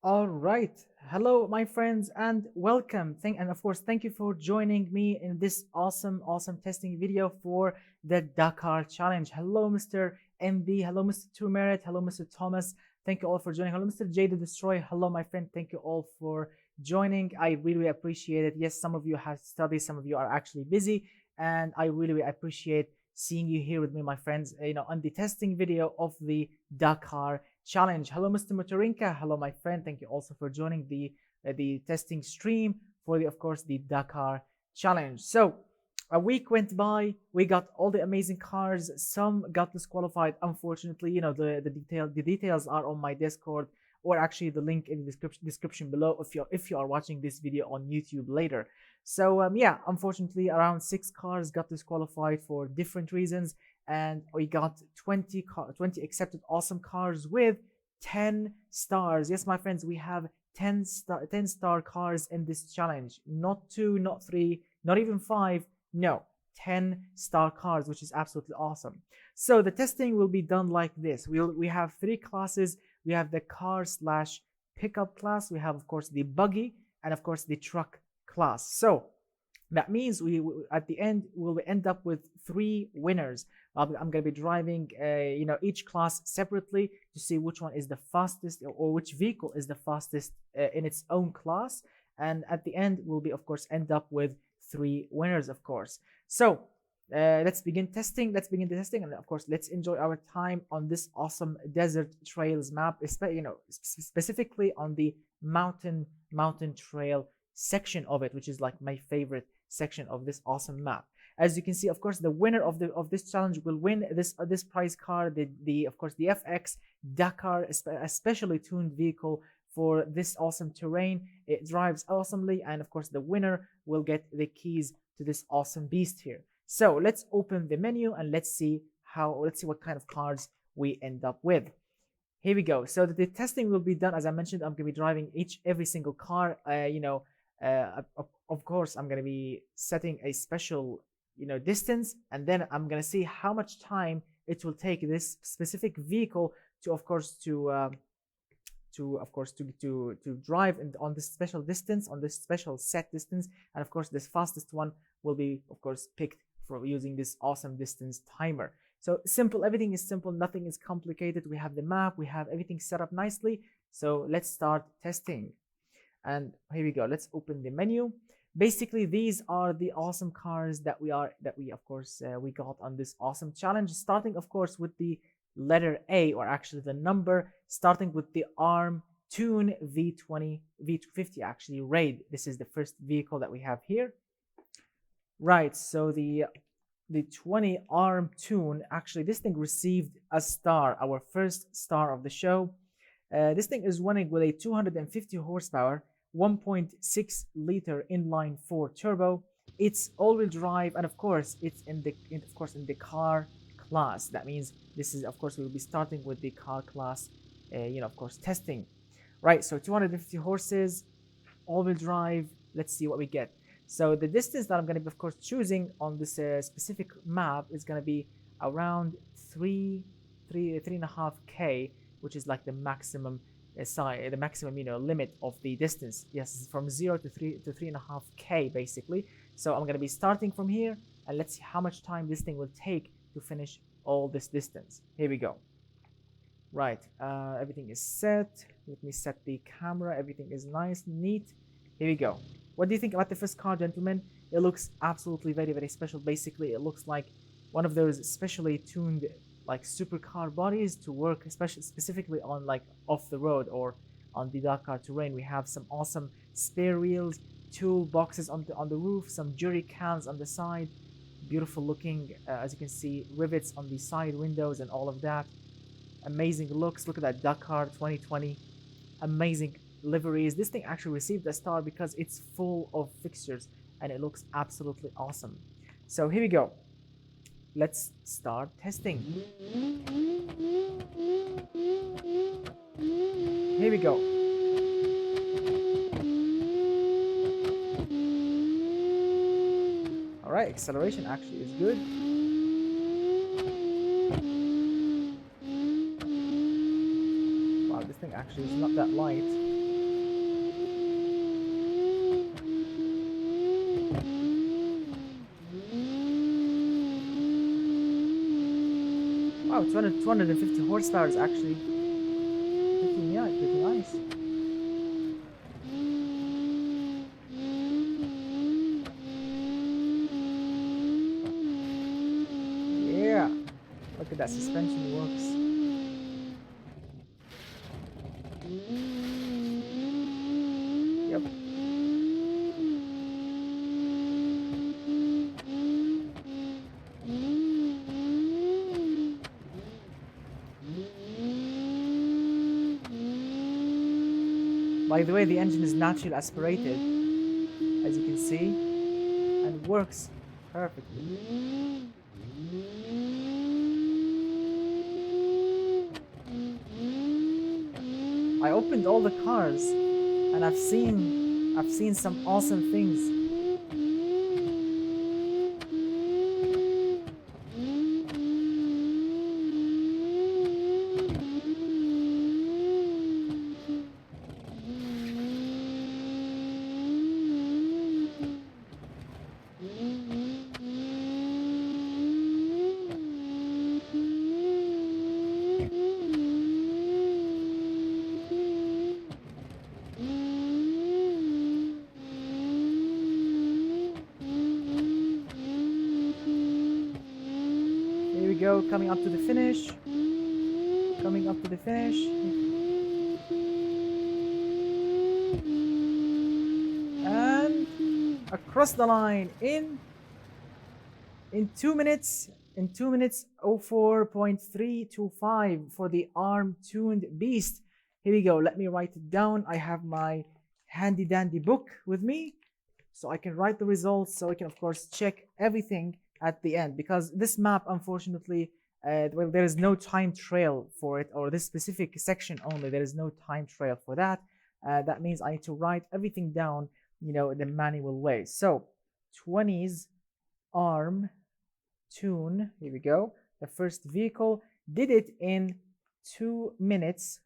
All right. Hello, my friends, and welcome. And of course, thank you for joining me in this awesome testing video for the Dakar Challenge. Hello, Mr. MB. Hello, Mr. Turmeric. Hello, Mr. Thomas. Thank you all for joining. Hello, Mr. J the Destroy. Hello, my friend. Thank you all for joining. I really appreciate it. Yes, some of you have studied, some of you are actually busy, and I really appreciate seeing you here with me, my friends, on the testing video of the Dakar Challenge. Hello, Mr. Motorinka. Hello, my friend. Thank you also for joining the testing stream for of course, the Dakar Challenge. So a week went by. We got all the amazing cars. Some got disqualified, unfortunately. The details are on my Discord, or actually the link in the description below if you are watching this video on YouTube later. So yeah, unfortunately, around 6 cars got disqualified for different reasons, and we got 20 accepted awesome cars with 10 stars. Yes, my friends, we have 10 star cars in this challenge. Not 2, not 3, not even 5. No, 10 star cars, which is absolutely awesome. So the testing will be done like this. We have 3 classes. We have the car / pickup class. We have, of course, the buggy, and of course the truck class. So that means we at the end will end up with 3 winners. I'm going to be driving each class separately to see which one is the fastest, or which vehicle is the fastest in its own class, and at the end we'll be, of course, end up with 3 winners, of course. So let's begin testing. Let's begin the testing, and of course let's enjoy our time on this awesome desert trails map, specifically on the mountain trail section of it, which is like my favorite section of this awesome map. As you can see, of course, the winner of this challenge will win this prize car, of course the FX Dakar, a specially tuned vehicle for this awesome terrain. It drives awesomely, and of course the winner will get the keys to this awesome beast here. So let's open the menu and let's see what kind of cars we end up with. Here we go. So the testing will be done, as I mentioned. I'm going to be driving every single car. Of course, I'm going to be setting a special distance, and then I'm going to see how much time it will take this specific vehicle to drive on this special distance, on this special set distance. And of course this fastest one will be, of course, picked for using this awesome distance timer. So simple, everything is simple, nothing is complicated. We have the map, we have everything set up nicely. So let's start testing. And here we go. Let's open the menu. Basically, these are the awesome cars that we got on this awesome challenge, starting of course with the letter A, or actually the number, starting with the ARM Tune V50 actually Raid. This is the first vehicle that we have here. Right, so the 20 ARM Tune, actually this thing received a star, our first star of the show. This thing is running with a 250 horsepower, 1.6 liter inline 4 turbo. It's all-wheel drive, and of course it's in the car class. That means this is, of course, we'll be starting with the car class, of course, testing. Right, so 250 horses, all-wheel drive. Let's see what we get. So the distance that I'm going to be, of course, choosing on this specific map is going to be around 3.5K, which is like the maximum limit of the distance. Yes, from 0 to 3.5K basically. So I'm going to be starting from here, and let's see how much time this thing will take to finish all this distance. Here we go. Right, everything is set. Let me set the camera. Everything is nice, neat. Here we go. What do you think about the first car, gentlemen? It looks absolutely very special. Basically, it looks like one of those specially tuned like supercar bodies to work specifically on like off the road or on the Dakar terrain. We have some awesome spare wheels, tool boxes on the roof, some jerry cans on the side. Beautiful looking, as you can see, rivets on the side windows and all of that. Amazing looks. Look at that, Dakar 2020. Amazing liveries. This thing actually received a star because it's full of fixtures and it looks absolutely awesome. So here we go. Let's start testing. Here we go. All right, acceleration actually is good. Wow, this thing actually is not that light. Wow, 250 horsepower is actually pretty, yeah, pretty nice. Yeah, look at that suspension works. Yep. By the way, the engine is naturally aspirated, as you can see, and works perfectly. I opened all the cars and I've seen some awesome things. Here we go, coming up to the finish. Coming up to the finish. And across the line in 2 minutes, 04.325 for the arm tuned beast. Here we go. Let me write it down. I have my handy dandy book with me, so I can write the results, so I can of course check everything at the end, because this map, unfortunately, well, there is no time trail for it, or this specific section only, there is no time trail for that. That means I need to write everything down, you know, in the manual way. So 20s arm tune, here we go. The first vehicle did it in 2 minutes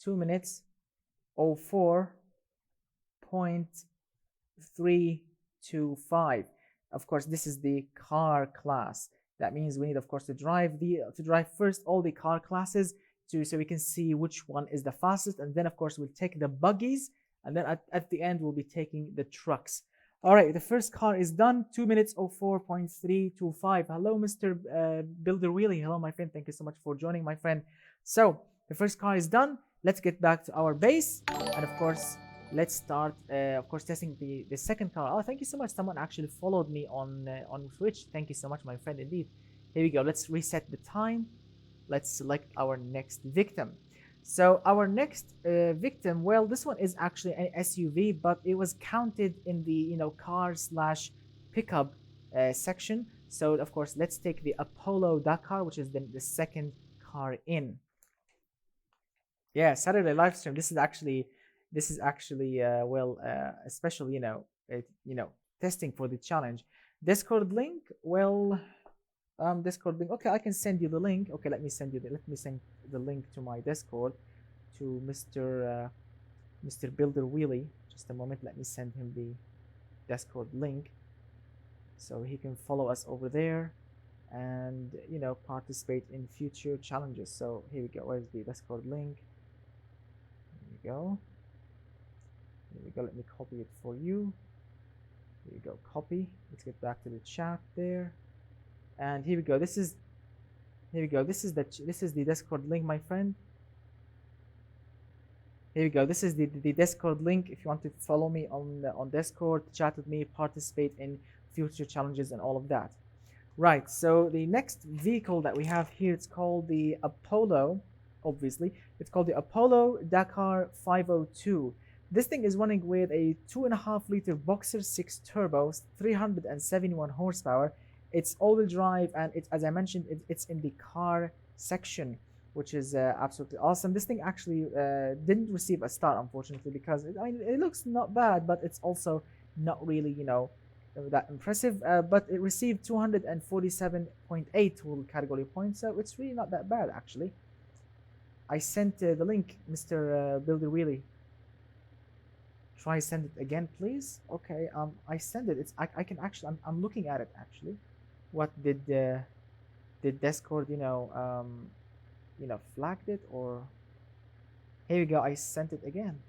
04.325. Of course, this is the car class. That means we need, of course, to drive first all the car classes so we can see which one is the fastest, and then of course we'll take the buggies, and then at the end we'll be taking the trucks. All right, the first car is done. 2 minutes 04.325. Hello, Mr. Builder Wheelie. Hello, my friend. Thank you so much for joining, my friend. So the first car is done. Let's get back to our base, and of course let's start of course testing the second car. Oh, thank you so much. Someone actually followed me on Twitch. Thank you so much, my friend. Indeed. Here we go. Let's reset the time. Let's select our next victim. So our next victim, well, this one is actually an SUV, but it was counted in the, you know, car slash pickup section. So of course let's take the Apollo Dakar, which is the second car in. Yeah, Saturday live stream. This is actually well, especially, you know, testing for the challenge. Discord link, well, Discord link. Okay, I can send you the link. Okay, let me send the link to my Discord to Mr. Builder Wheelie. Just a moment. Let me send him the Discord link so he can follow us over there and, you know, participate in future challenges. So here we go. Where's the Discord link? Here we go. Here we go. Let me copy it for you. Here we go. Copy. Let's get back to the chat there. And here we go. This is the Discord link, my friend. Here we go. This is the Discord link. If you want to follow me on Discord, chat with me, participate in future challenges and all of that. Right. So the next vehicle that we have here, it's called the Apollo. Obviously, it's called the Apollo Dakar 502. This thing is running with a 2.5-liter Boxer 6 turbo, 371 horsepower. It's all-wheel drive, and it's, as I mentioned, it's in the car section, which is absolutely awesome. This thing actually didn't receive a star, unfortunately, because it looks not bad, but it's also not really, you know, that impressive. But it received 247.8 total category points, so it's really not that bad, actually. I sent the link, Mr. Builder Wheelie. Try send it again, please. Okay, I send it. I can actually, I'm looking at it actually. What did did Discord, flagged it, or here we go. I sent it again.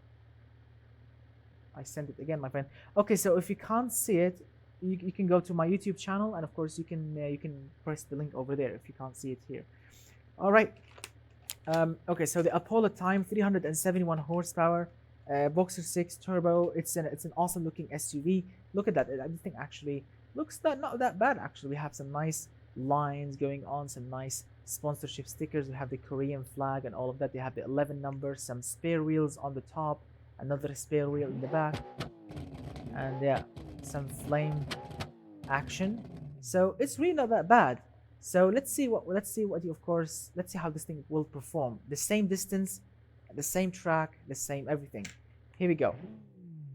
My friend. Okay, so if you can't see it, you can go to my YouTube channel, and of course you can press the link over there if you can't see it here. All right. Okay, so the Apollo time, 371 horsepower, Boxer 6 turbo. It's an awesome looking SUV. Look at that. This thing actually looks not that bad. Actually, we have some nice lines going on, some nice sponsorship stickers. We have the Korean flag and all of that. They have the 11 numbers, some spare wheels on the top, another spare wheel in the back, and yeah, some flame action. So it's really not that bad. So let's see how this thing will perform. The same distance, the same track, the same everything. Here we go.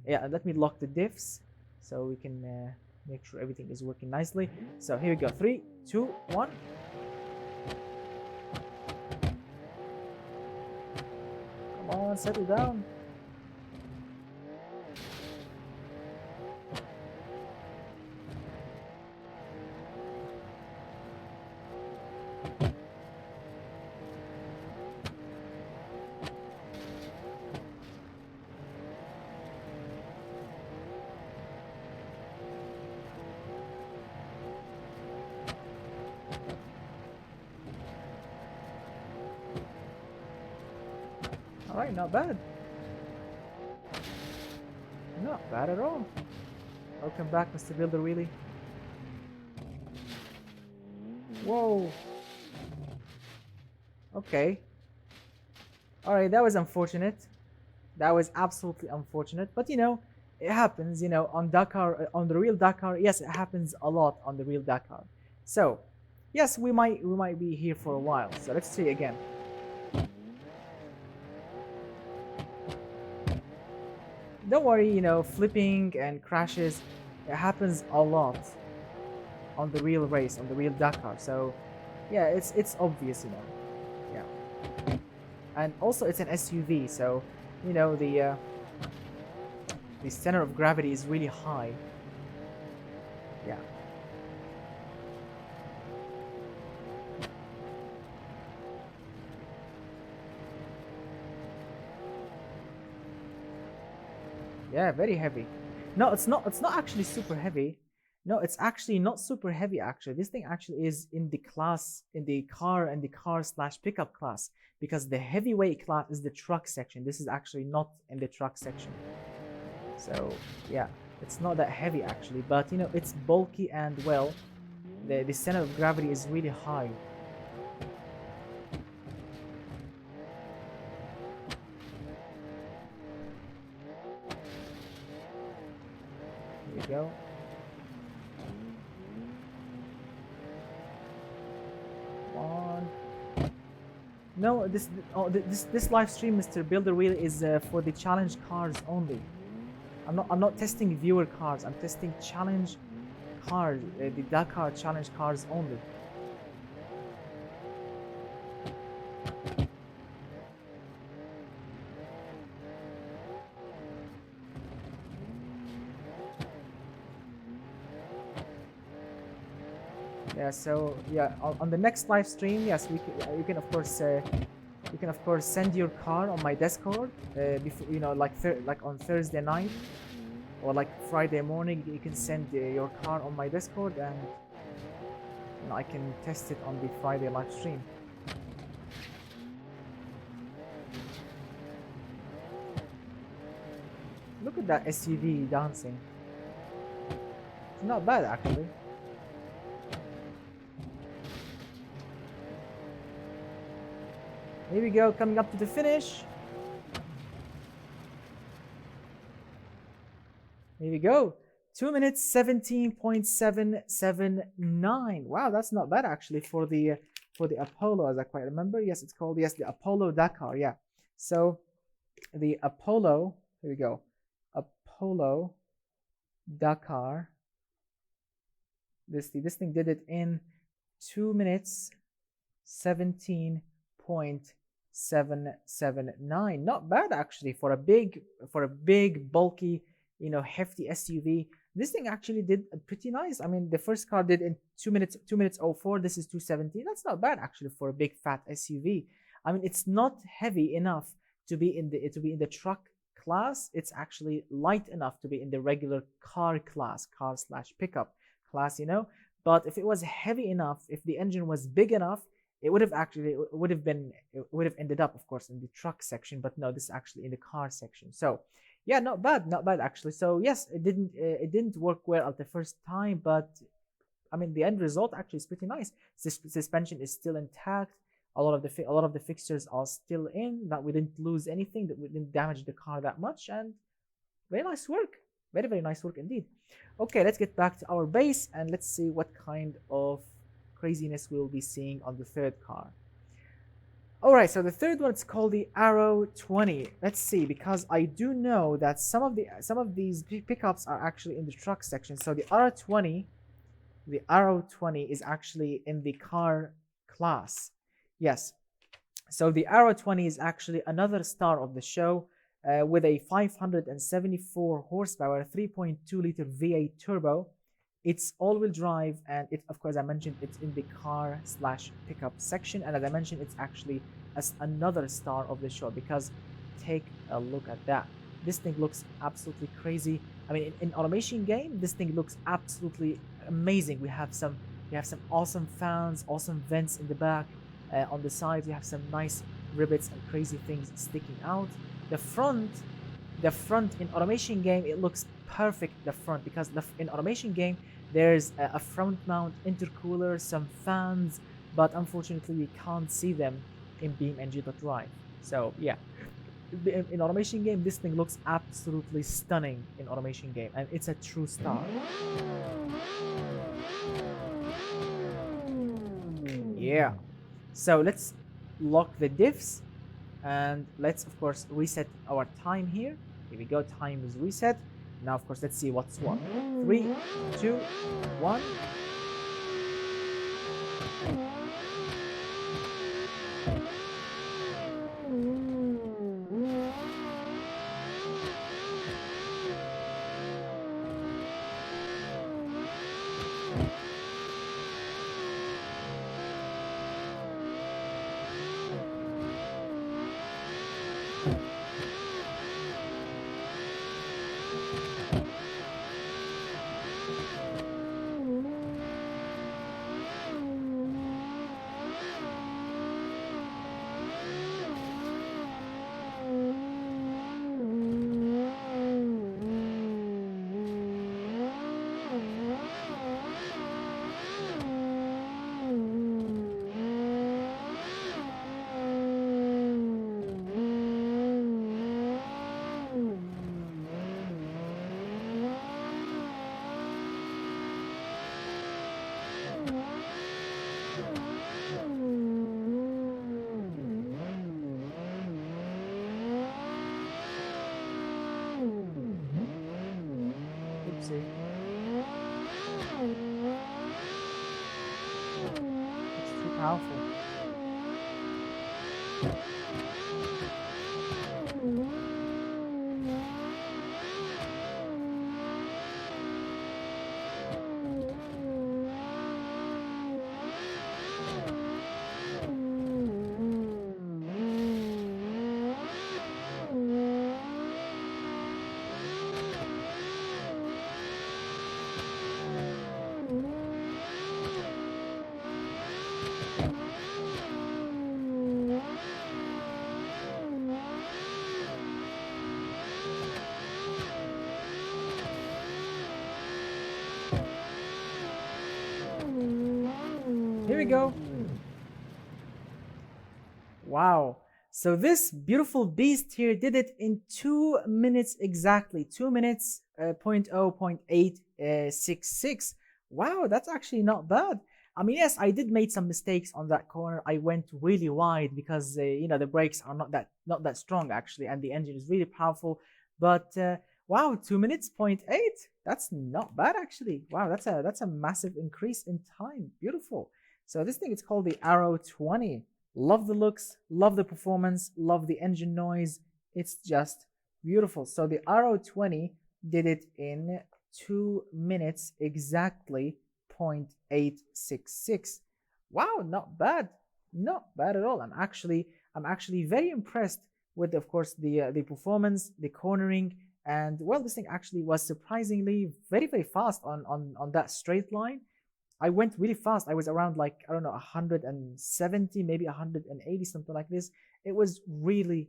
Yeah, let me lock the diffs so we can make sure everything is working nicely. So here we go. 3, 2, 1. Come on, settle down. All right, not bad. Not bad at all. Welcome back, Mr. Builder Wheelie. Whoa. Okay. All right, that was unfortunate. That was absolutely unfortunate. But it happens. On Dakar, on the real Dakar. Yes, it happens a lot on the real Dakar. So, yes, we might be here for a while. So let's see again. Don't worry, flipping and crashes, it happens a lot on the real race, on the real Dakar. So, yeah, it's obvious, yeah. And also, it's an SUV, so the center of gravity is really high. Yeah. Yeah, very heavy. No, it's not actually super heavy. No, it's actually not super heavy actually. This thing actually is in the class, in the car and the car/pickup class, because the heavyweight class is the truck section. This is actually not in the truck section. So, yeah, it's not that heavy actually, but it's bulky, and well, the center of gravity is really high. Here we go. Come on. No, this live stream, Mr. Builder Wheel, is for the challenge cars only. I'm not testing viewer cars. I'm testing challenge cars, the Dakar challenge cars only. Yeah, so yeah, on the next live stream, yes, you can of course send your car on my Discord before, like on Thursday night or like Friday morning. You can send your car on my Discord, and I can test it on the Friday live stream. Look at that SUV dancing. It's not bad actually. Here we go, coming up to the finish. Here we go. 2 minutes 17.779. Wow, that's not bad actually for the Apollo, as I quite remember. Yes, it's called, yes, the Apollo Dakar. Yeah. So the Apollo, here we go. Apollo Dakar. This thing did it in 2 minutes 17.779. Not bad actually for a big bulky, hefty SUV. This thing actually did pretty nice. I mean, the first car did in 2 minutes 04. This is 2:17. That's not bad actually for a big fat SUV. I mean, it's not heavy enough to be in the truck class. It's actually light enough to be in the regular car class, car slash pickup class, you know. But if it was heavy enough, if the engine was big enough, it would have ended up, of course, in the truck section. But no, this is actually in the car section. So yeah, not bad actually. So yes, it didn't work well at the first time, but I mean, the end result actually is pretty nice. Suspension is still intact. A lot of the fixtures are still in. That we didn't lose anything. That we didn't damage the car that much. And very nice work. Very nice work indeed. Okay, let's get back to our base and let's see what kind of craziness we'll be seeing on the third car. All right, so the third one is called the Arrow 20. Let's see, because I do know that some of these pickups are actually in the truck section. So the Arrow 20 is actually in the car class. Yes. So the Arrow 20 is actually another star of the show with a 574 horsepower, 3.2 liter V8 turbo. It's all-wheel drive, and it, of course, I mentioned it's in the car slash pickup section. And as I mentioned, it's actually as another star of the show, because take a look at that. This thing looks absolutely crazy. I mean, in automation game, this thing looks absolutely amazing. We have some awesome fans, awesome vents in the back. On the side, we have some nice rivets and crazy things sticking out. The front in automation game, it looks perfect. The front, because in automation game there's a front mount intercooler, some fans, but unfortunately we can't see them in BeamNG.drive. So yeah, in automation game, this thing looks absolutely stunning in automation game, and it's a true star. Yeah. So let's lock the diffs, and let's of course reset our time here. Here we go, time is reset. Now of course let's see what's what. 3, 2, 1. Oopsie. It's too powerful. Here we go. Wow. So this beautiful beast here did it in 2 minutes exactly. 2 minutes, 0.866. Wow, that's actually not bad. I mean, yes, I did make some mistakes on that corner. I went really wide because you know, the brakes are not that strong actually, and the engine is really powerful. But wow, 2 minutes 0.8. That's not bad actually. Wow, that's a massive increase in time. Beautiful. So this thing is called the Arrow 20. Love the looks, love the performance, love the engine noise. It's just beautiful. So the Arrow 20 did it in 2 minutes exactly 0.866. Wow, not bad, not bad at all. I'm actually very impressed with, of course, the performance, the cornering, and well, this thing actually was surprisingly very fast on that straight line. I went really fast. I was around, like, I don't know, 170, maybe 180, something like this. It was really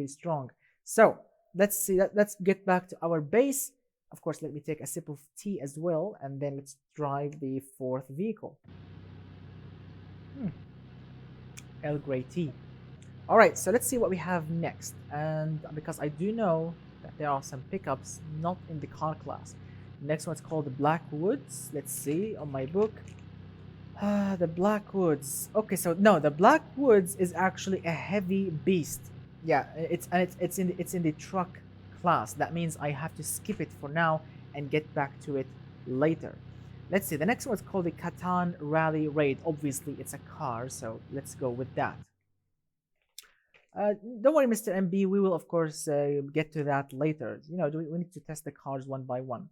strong. So let's see that. Let's get back to our base. Of course, let me take a sip of tea as well, and then let's drive the fourth vehicle. Earl Grey tea. All right, so let's see what we have next. And because I do know that there are some pickups not in the car class. Next one's called the Blackwoods. Let's see on my book. The Blackwoods. Okay, so no, the Blackwoods is actually a heavy beast. Yeah, it's in the truck class. That means I have to skip it for now and get back to it later. Let's see. The next one's called the Catan Rally Raid. Obviously, it's a car, so let's go with that. Don't worry, Mr. MB. We will, of course, get to that later. You know, we need to test the cars one by one.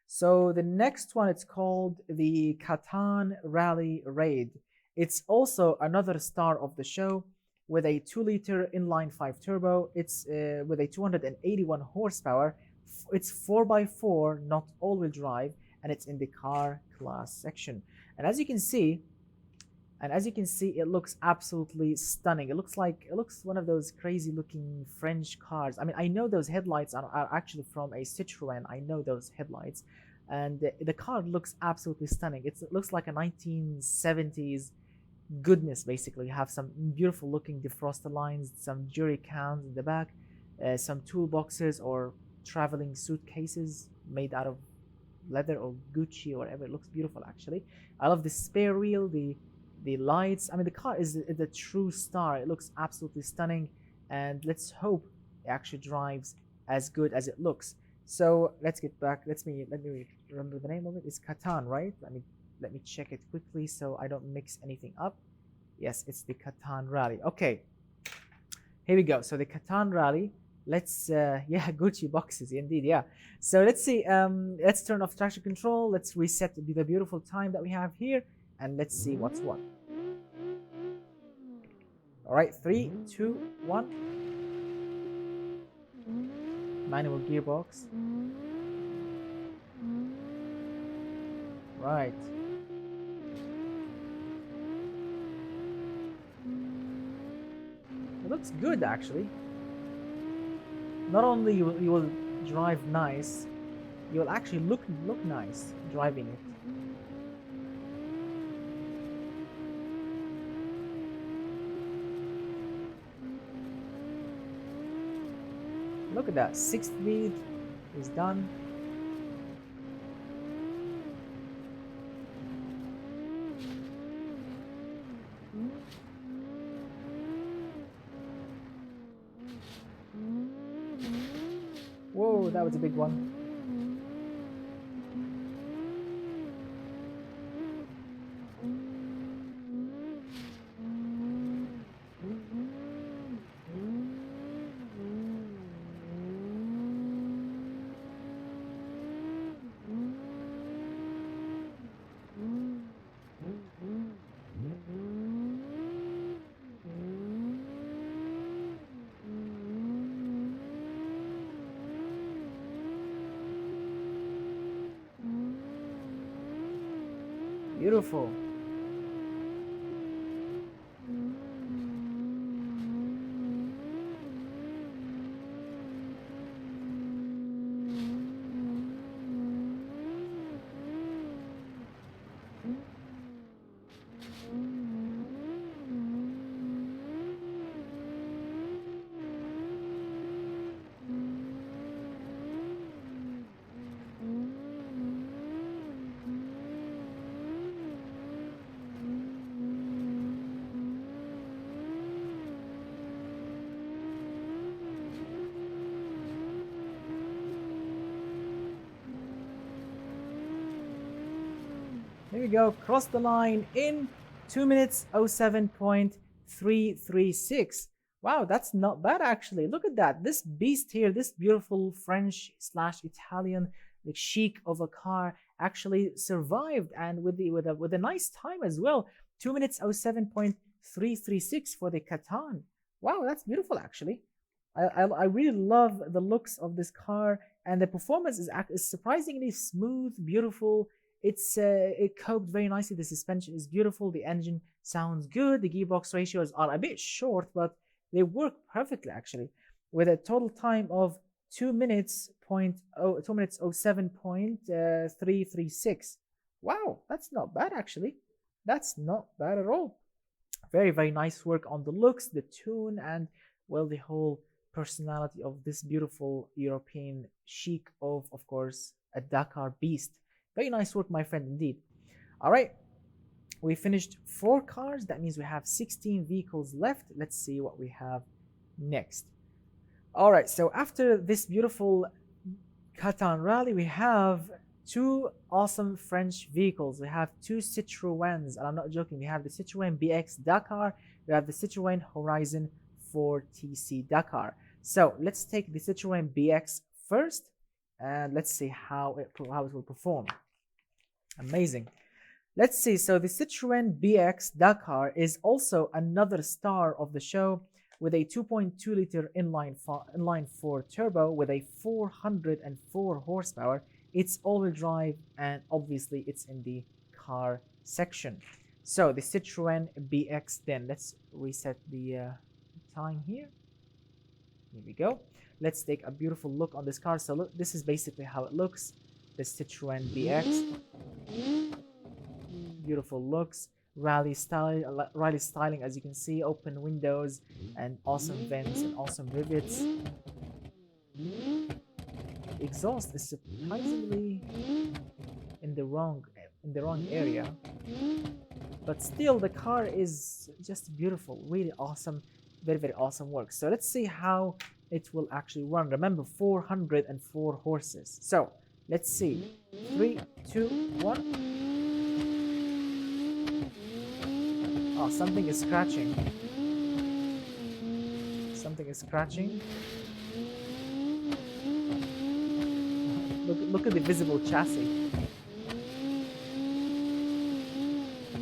So the next one, it's called the Catan Rally Raid. It's also another star of the show with a 2-liter inline 5 turbo. It's with a 281 horsepower. It's 4x4, not all-wheel drive, and it's in the car class section. And as you can see, it looks absolutely stunning. It looks one of those crazy looking French cars. I mean, I know those headlights are actually from a Citroen. I know those headlights, and the car looks absolutely stunning. It looks like a 1970s goodness. Basically, you have some beautiful looking defroster lines, some jerry cans in the back, some toolboxes or traveling suitcases made out of leather or Gucci or whatever. It looks beautiful, actually. I love the spare wheel, the lights. I mean, the car is a true star. It looks absolutely stunning, and let's hope it actually drives as good as it looks. So let's get back. Let me remember the name of it. It's Catan, right? Let me check it quickly so I don't mix anything up. Yes, it's the Catan Rally. Okay, here we go. So the Catan Rally. Let's yeah, Gucci boxes indeed. Yeah. So let's see. Let's turn off traction control. Let's reset the beautiful time that we have here, and let's see what's what. All right, 3, 2, 1. Manual gearbox. Right. It looks good, actually. Not only you will drive nice, you will actually look nice driving it. Look at that, 6th speed is done. Whoa, that was a big one. Beautiful. Here we go, cross the line in 2 minutes 07.336. Wow, that's not bad actually. Look at that. This beast here, this beautiful French / Italian chic of a car actually survived, and with a nice time as well. 2 minutes 07.336 for the Catan. Wow, that's beautiful actually. I really love the looks of this car, and the performance is surprisingly smooth, beautiful. It coped very nicely. The suspension is beautiful. The engine sounds good. The gearbox ratios are a bit short, but they work perfectly actually. With a total time of 2 minutes 07.336. Wow, that's not bad actually. That's not bad at all. Very, very nice work on the looks, the tune, and well, the whole personality of this beautiful European chic of course, a Dakar beast. Very nice work, my friend, indeed. All right, we finished 4 cars. That means we have 16 vehicles left. Let's see what we have next. All right, so after this beautiful Catan rally, we have 2 awesome French vehicles. We have 2 Citroens, and I'm not joking. We have the Citroen BX Dakar. We have the Citroen Horizon 4 TC Dakar. So let's take the Citroen BX first, and let's see how it will perform. Amazing. Let's see. So the Citroen BX Dakar is also another star of the show, with a 2.2 liter inline 4 turbo with a 404 horsepower. It's all-wheel drive, and obviously it's in the car section. So the Citroen BX, then let's reset the time here. Here we go. Let's take a beautiful look on this car. So look, this is basically how it looks. The Citroen BX. Beautiful looks. Rally styling, as you can see. Open windows and awesome vents and awesome rivets. The exhaust is surprisingly in the wrong area, but still the car is just beautiful. Really awesome. Very, very awesome work. So let's see how it will actually run. Remember, 404 horses. So let's see. 3, 2, 1. Oh, something is scratching. Something is scratching. Look at the visible chassis.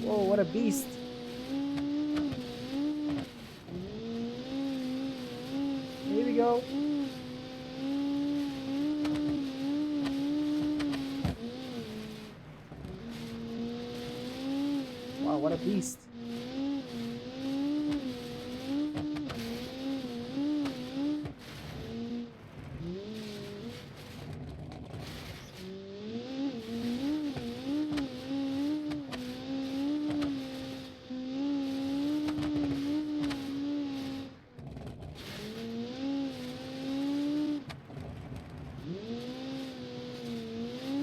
Whoa, what a beast. Here we go. Wow, what a beast.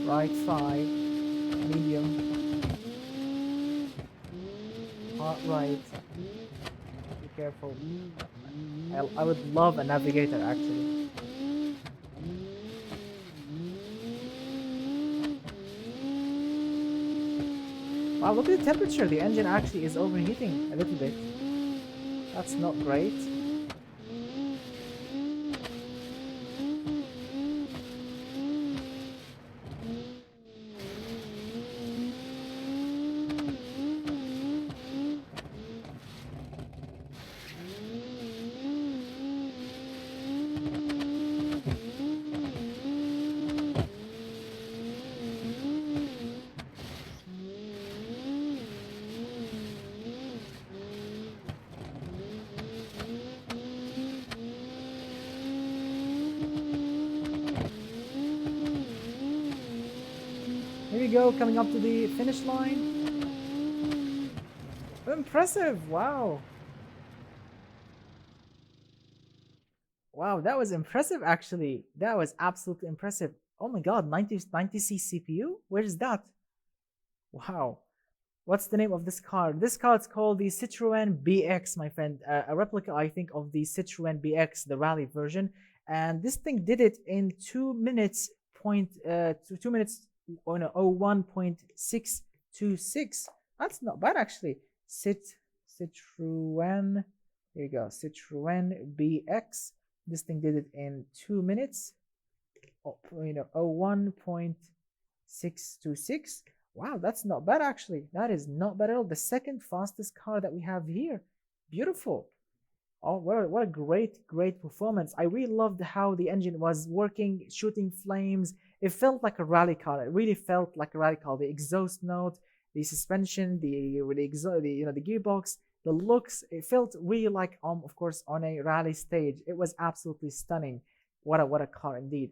Right 5, medium, hard right, be careful. I would love a navigator actually. Wow, look at the temperature. The engine actually is overheating a little bit. That's not great. Here we go, coming up to the finish line. Impressive, wow. Wow, that was impressive actually. That was absolutely impressive. Oh my god, 90C CPU? Where is that? Wow. What's the name of this car? This car is called the Citroen BX, my friend. A replica, I think, of the Citroen BX, the rally version. And this thing did it in 2 minutes, 01.626. That's not bad actually. Citroen, here you go, Citroen BX. This thing did it in 2 minutes. 01.626. Wow, that's not bad actually. That is not bad at all. The second fastest car that we have here. Beautiful. Oh, what a great performance. I really loved how the engine was working, shooting flames. It felt like a rally car. It really felt like a rally car. The exhaust note, the suspension, the gearbox, the looks, it felt really like of course on a rally stage. It was absolutely stunning. What a car indeed.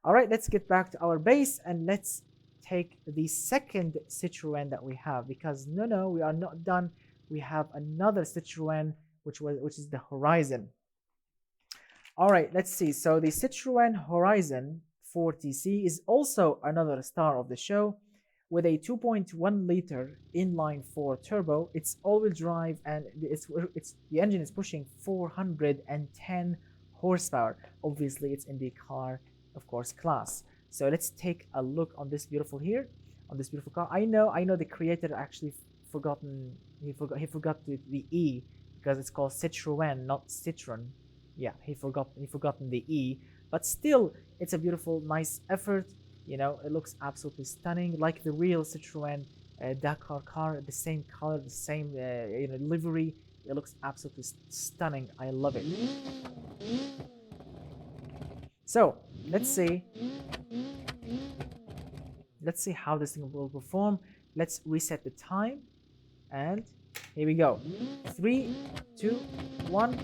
All right, let's get back to our base and let's take the second Citroen that we have, because no, we are not done. We have another Citroen which is the Horizon. All right, let's see. So the Citroen Horizon 40C is also another star of the show with a 2.1 liter inline 4 turbo. It's all-wheel drive and the engine is pushing 410 horsepower. Obviously, it's in the car, of course, class. So let's take a look on this beautiful car. I know the creator actually forgot the E, because it's called Citroen, not Citroen. Yeah, he forgotten the E, but still, it's a beautiful, nice effort. You know, it looks absolutely stunning, like the real Citroen Dakar car, the same color, the same livery. It looks absolutely stunning. I love it. So let's see how this thing will perform. Let's reset the time, and here we go. 3, 2, 1.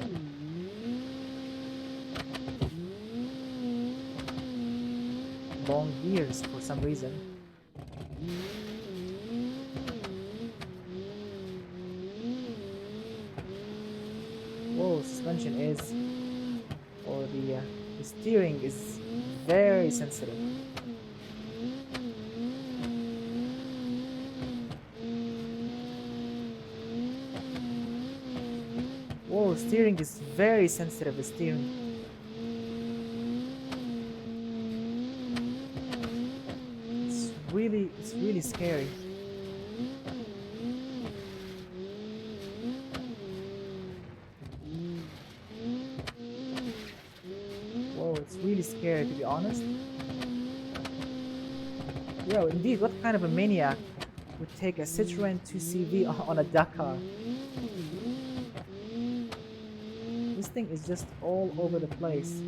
Long gears for some reason. Whoa, suspension is, or the steering is very sensitive. Whoa, steering is very sensitive, the steering. It's really scary. Whoa, it's really scary, to be honest. Yo, indeed, what kind of a maniac would take a Citroen 2CV on a Dakar? This thing is just all over the place,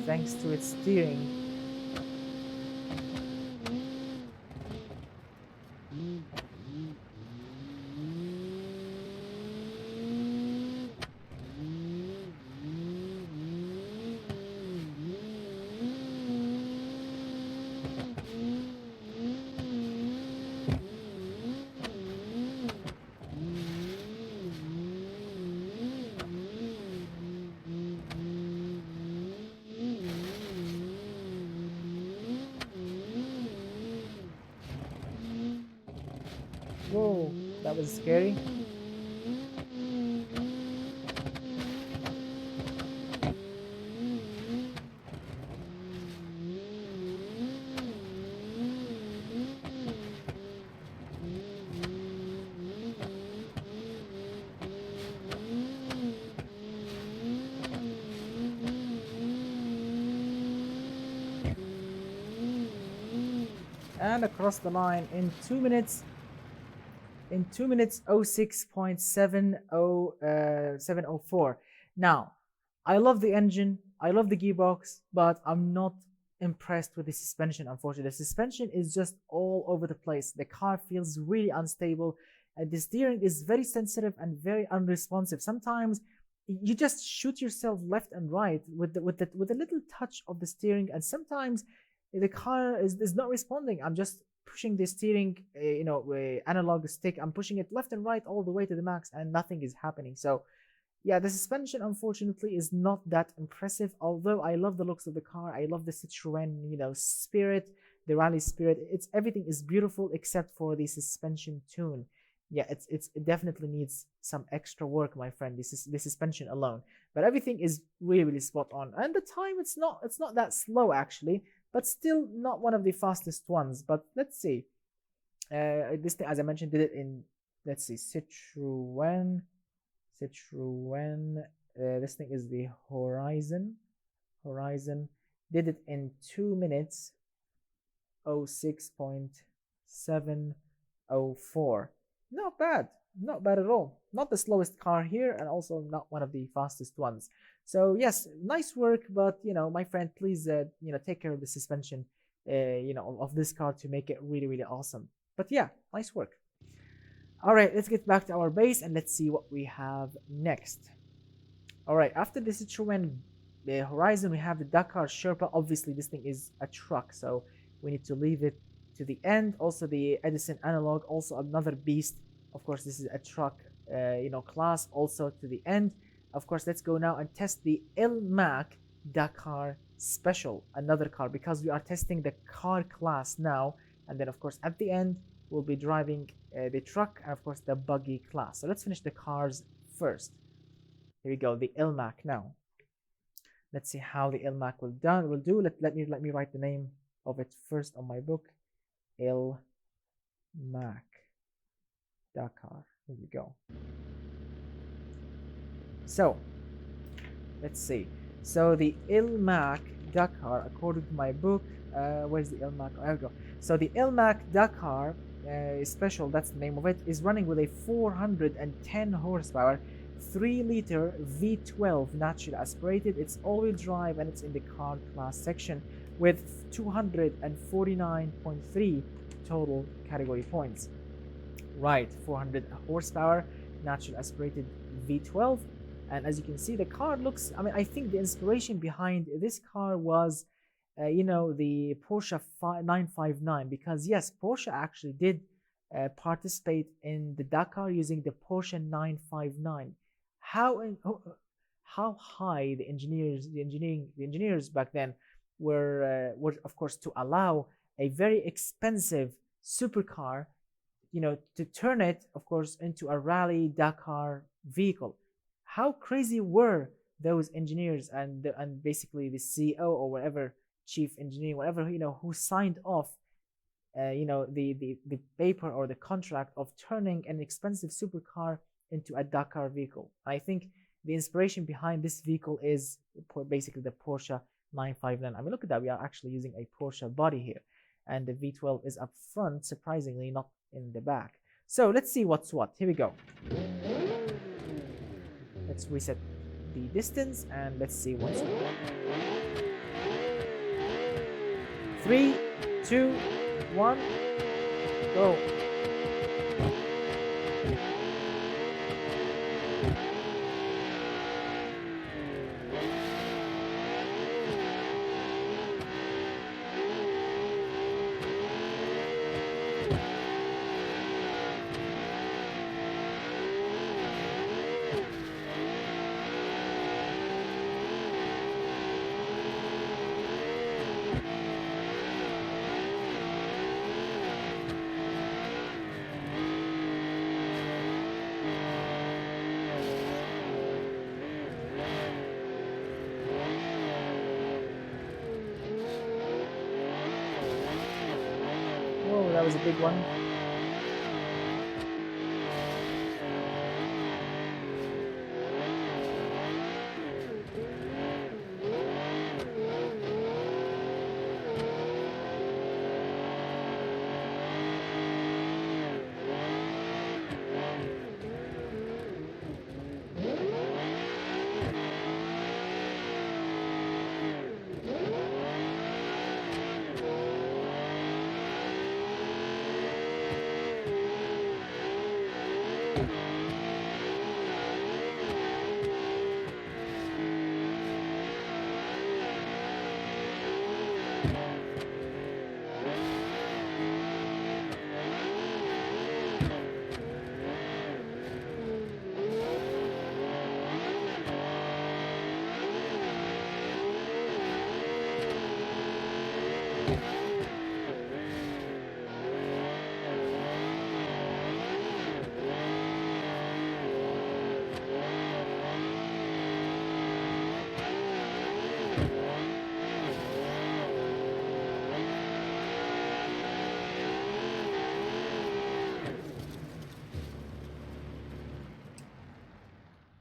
thanks to its steering. Whoa, that was scary. And across the line in 2 minutes. In 2 minutes 06.704. Now, I love the engine, I love the gearbox, but I'm not impressed with the suspension. Unfortunately, the suspension is just all over the place. The car feels really unstable, and the steering is very sensitive and very unresponsive. Sometimes you just shoot yourself left and right with a little touch of the steering, and sometimes the car is not responding. I'm just pushing the steering analog stick. I'm pushing it left and right all the way to the max, and nothing is happening. So yeah, the suspension unfortunately is not that impressive, although I love the looks of the car. I love the Citroen spirit, the rally spirit. Everything is beautiful except for the suspension tune. Yeah, it definitely needs some extra work, my friend. This is the suspension alone, but everything is really spot on, and the time it's not that slow actually, but still not one of the fastest ones. But let's see. This thing, as I mentioned, did it in, let's see, Citroen. This thing is the Horizon. did it in 2 minutes 06.704. Not bad, not bad at all. Not the slowest car here, and also not one of the fastest ones. So yes, nice work, but my friend, please take care of the suspension of this car to make it really, really awesome. But yeah, nice work. All right, let's get back to our base and let's see what we have next. All right, after the Citroen Horizon, we have the Dakar Sherpa. Obviously, this thing is a truck, so we need to leave it to the end. Also, the Edison Analog, also another beast. Of course, this is a truck, class, also to the end. Of course, let's go now and test the L-Mack Dakar Special, another car, because we are testing the car class now. And then, of course, at the end, we'll be driving the truck and, of course, the buggy class. So let's finish the cars first. Here we go, the L-Mack now. Let's see how the L-Mack will do. Let me write the name of it first on my book. L-Mack Dakar. Here we go. So let's see. So the L-Mack Dakar, according to my book, where's the L-Mack? Oh, there we go. So the L-Mack Dakar Special, that's the name of it, is running with a 410 horsepower, 3-liter V12 naturally aspirated. It's all-wheel drive and it's in the car class section with 249.3 total category points. Right, 400 horsepower, naturally aspirated V12. And as you can see, the car looks, I think the inspiration behind this car was, the Porsche 959, because yes, Porsche actually did participate in the Dakar using the Porsche 959. How high the engineers back then were of course to allow a very expensive supercar, to turn it, of course, into a rally Dakar vehicle. How crazy were those engineers and basically the CEO or whatever, chief engineer, whatever, who signed off the paper or the contract of turning an expensive supercar into a Dakar vehicle. I think the inspiration behind this vehicle is basically the Porsche 959. Look at that, we are actually using a Porsche body here, and the V12 is up front, surprisingly not in the back. So let's see what's what. Here we go. Let's reset the distance and let's see what's what. 3, 2, 1, go. Whoa, that was a big one.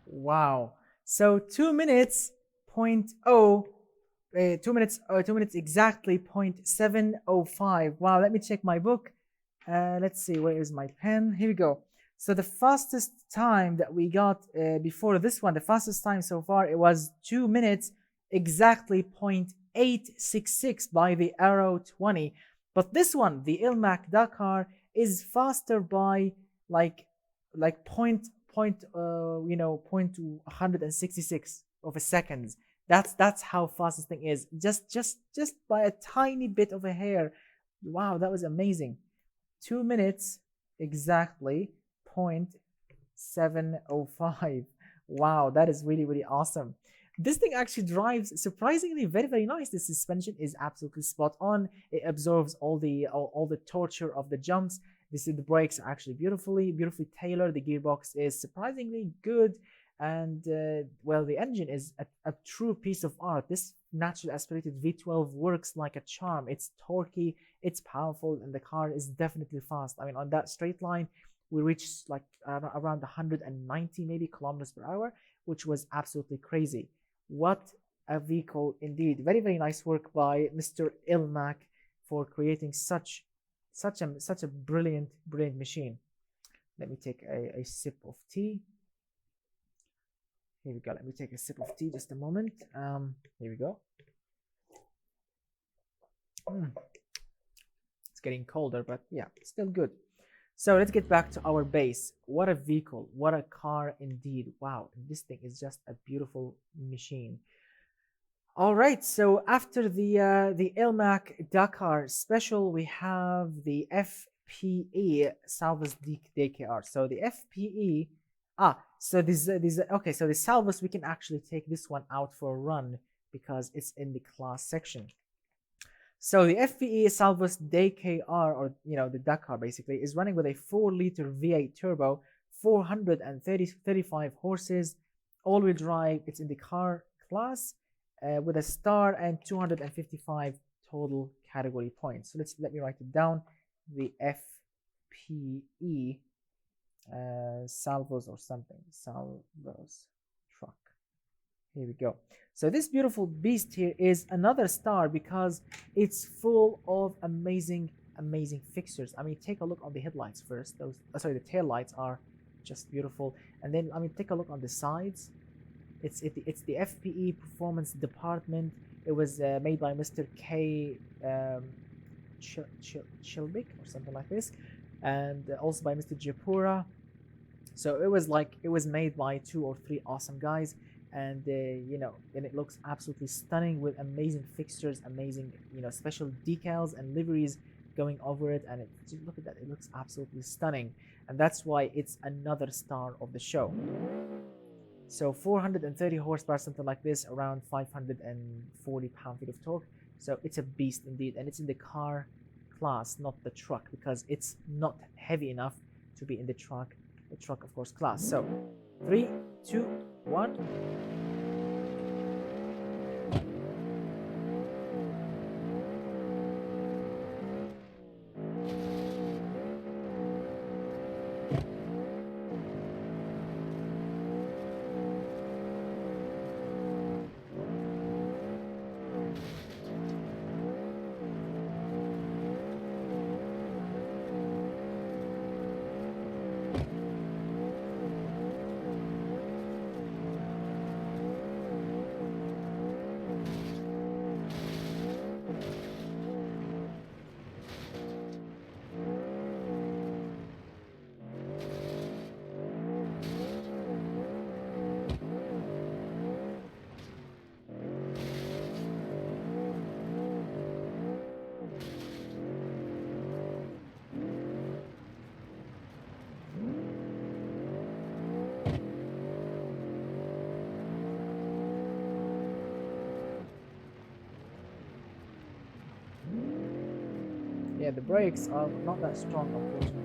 Wow. So 2 minutes, 0.0 2 minutes exactly 0.705. Wow, let me check my book. Let's see, where is my pen? Here we go. So the fastest time that we got before this one, the fastest time so far, it was 2 minutes exactly 0.866 by the Arrow 20. But this one, the L-Mack Dakar, is faster by like point 166 of a second. That's how fast this thing is. Just by a tiny bit of a hair. Wow, that was amazing. 2 minutes exactly 0.705. Wow, that is really, really awesome. This thing actually drives surprisingly very, very nice. The suspension is absolutely spot on. It absorbs all the torture of the jumps. The brakes are actually beautifully tailored. The gearbox is surprisingly good, and well, the engine is a true piece of art. This naturally aspirated V12 works like a charm. It's torquey, it's powerful, and the car is definitely fast. I mean, on that straight line, we reached like around 190 maybe kilometers per hour, which was absolutely crazy. What a vehicle indeed. Very, very nice work by Mr. L-Mack for creating such a brilliant machine. Let me take a sip of tea. Here we go. Let me take a sip of tea, just a moment. Here we go. It's getting colder, but yeah, still good. So let's get back to our base. What a vehicle, what a car indeed. Wow, this thing is just a beautiful machine. All right, so after the L-Mack Dakar special, we have the FPE Salvos DKR. So the FPE, so okay, so the Salvos, we can actually take this one out for a run because it's in the class section. So the FPE Salvos DKR, or the Dakar basically, is running with a 4-liter V8 turbo, 435 horses, all-wheel drive. It's in the car class with a star and 255 total category points. So let me write it down. The FPE Salvos or something. Salvos truck. Here we go. So this beautiful beast here is another star because it's full of amazing fixtures. I mean, take a look on the headlights first. Those the tail lights are just beautiful. And then I mean, take a look on the sides. It's the FPE performance department. It was made by Mr. K Chilbik or something like this, and also by Mr. Japura. So it was made by 2 or 3 awesome guys, and and it looks absolutely stunning with amazing fixtures, amazing special decals and liveries going over it, and just look at that, it looks absolutely stunning, and that's why it's another star of the show. So 430 horsepower, something like this, around 540 pound-feet of torque. So it's a beast indeed, and it's in the car class, not the truck, because it's not heavy enough to be in the truck of course class. So 3, 2, 1. Yeah, the brakes are not that strong, unfortunately.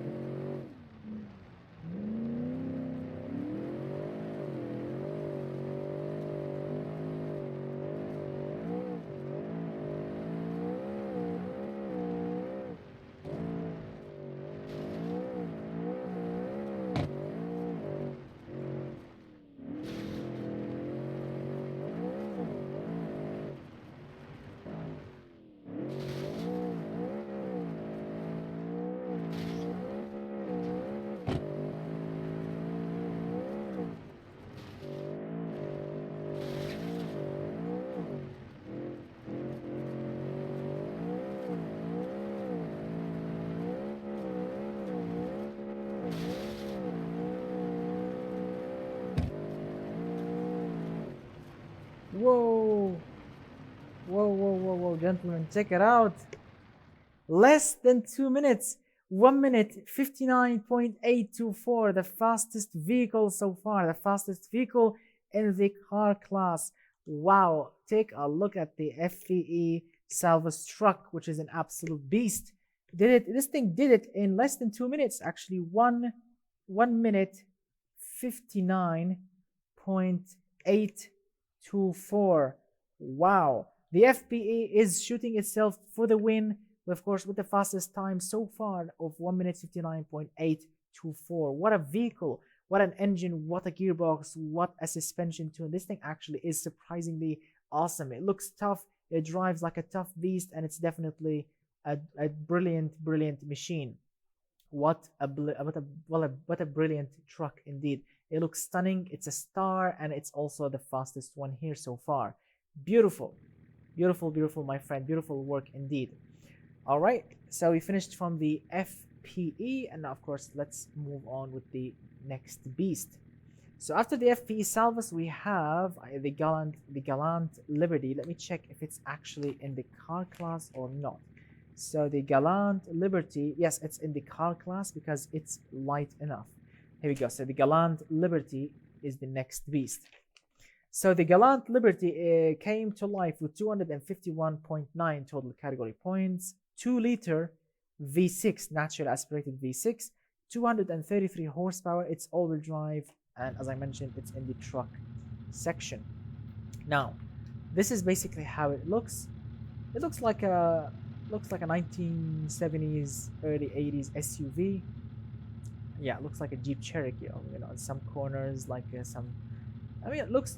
Whoa. Whoa, whoa, whoa, whoa, gentlemen, check it out. Less than 2 minutes. 1 minute 59.824, the fastest vehicle so far, the fastest vehicle in the car class. Wow, take a look at the FPE Salvos truck, which is an absolute beast. This thing did it in less than 2 minutes, actually. 1 minute 59.824. Wow, the FPE is shooting itself for the win, of course, with the fastest time so far of 1 minute 59.824. What a vehicle, what an engine, what a gearbox, what a suspension tune. This thing actually is surprisingly awesome. It looks tough, it drives like a tough beast, and it's definitely a brilliant machine. What a brilliant truck indeed. It looks stunning, it's a star, and it's also the fastest one here so far. Beautiful, my friend, beautiful work indeed. All right, so we finished from the FPE, and now of course let's move on with the next beast. So after the FPE Salvos, we have the Gallant Liberty. Let me check if it's actually in the car class or not. So the Gallant Liberty, yes, it's in the car class because it's light enough. Here we go. So the Gallant Liberty is the next beast. So the Gallant Liberty came to life with 251.9 total category points, 2-liter V6, natural aspirated V6, 233 horsepower. It's all-wheel drive, and as I mentioned, it's in the truck section. Now, this is basically how it looks. It looks like a 1970s, early 80s SUV. Yeah, it looks like a Jeep Cherokee. You know, in some corners, like some. I mean, it looks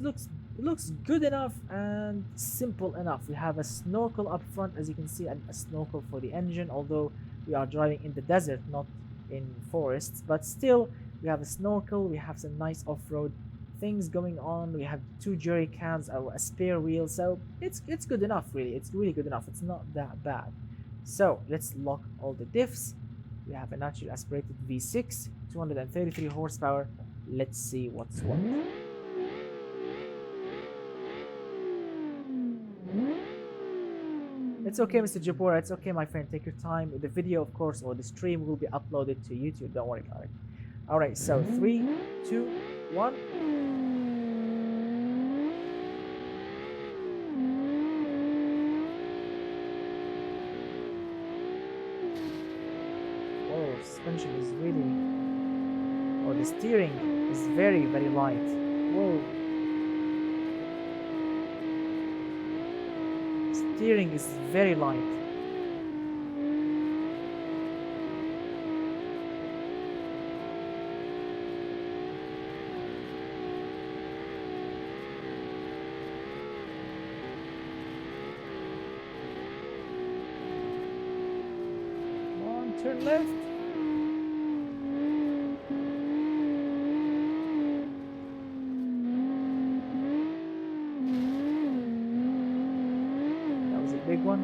good enough and simple enough. We have a snorkel up front, as you can see, and a snorkel for the engine, although we are driving in the desert, not in forests, but still we have a snorkel. We have some nice off-road things going on. We have 2 jerry cans, a spare wheel, so it's good enough. Really, it's really good enough. It's not that bad. So let's lock all the diffs. We have a naturally aspirated V6, 233 horsepower. Let's see what's what. It's okay, Mr. Jabora. It's okay, my friend. Take your time. The video, of course, or the stream will be uploaded to YouTube. Don't worry about it. All right, so 3, 2, 1. Whoa, suspension is really... Oh, the steering is very light. Whoa. Steering is very light. Come on, turn left. Big one.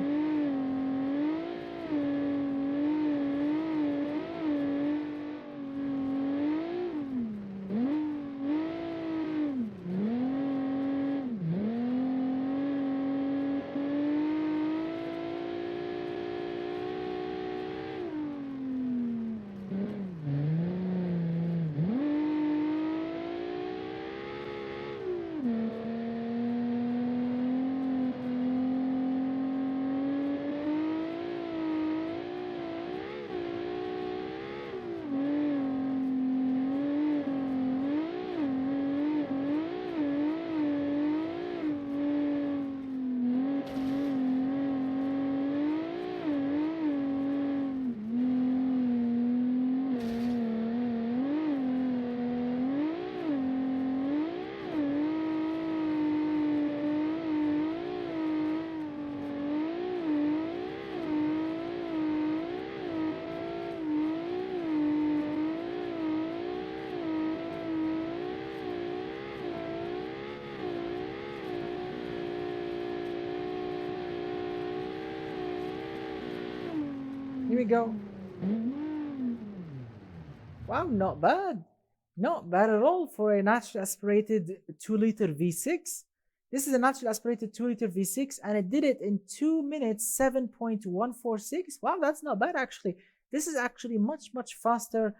Here we go. Wow, not bad. Not bad at all for a naturally aspirated 2-liter V6. This is a naturally aspirated 2-liter V6, and it did it in 2 minutes 7.146. Wow, that's not bad actually. This is actually much faster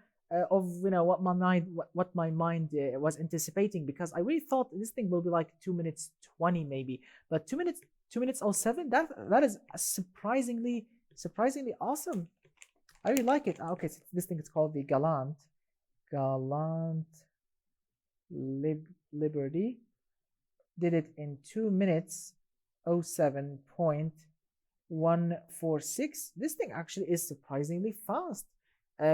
of what my mind was anticipating, because I really thought this thing will be like 2 minutes 20 maybe, but 2 minutes 07. That is surprisingly awesome. I really like it. Okay, so this thing is called the Gallant Liberty. Did it in 2 minutes 07.146. This thing actually is surprisingly fast,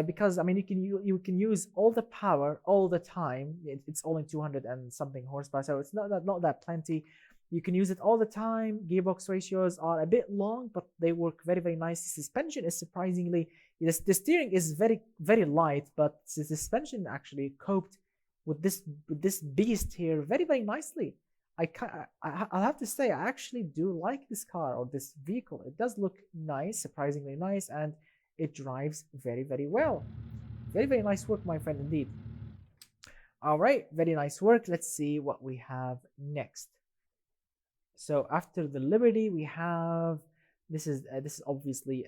because I mean you can use all the power all the time. It's only 200 and something horsepower, so it's not that plenty. You can use it all the time. Gearbox ratios are a bit long, but they work very nice. The suspension is surprisingly, the steering is very light, but the suspension actually coped with this beast here very nicely. I'll have to say, I actually do like this car or this vehicle. It does look nice, surprisingly nice, and it drives very well. Very nice work, my friend, indeed. All right, very nice work. Let's see what we have next. So after the Liberty, we have this is obviously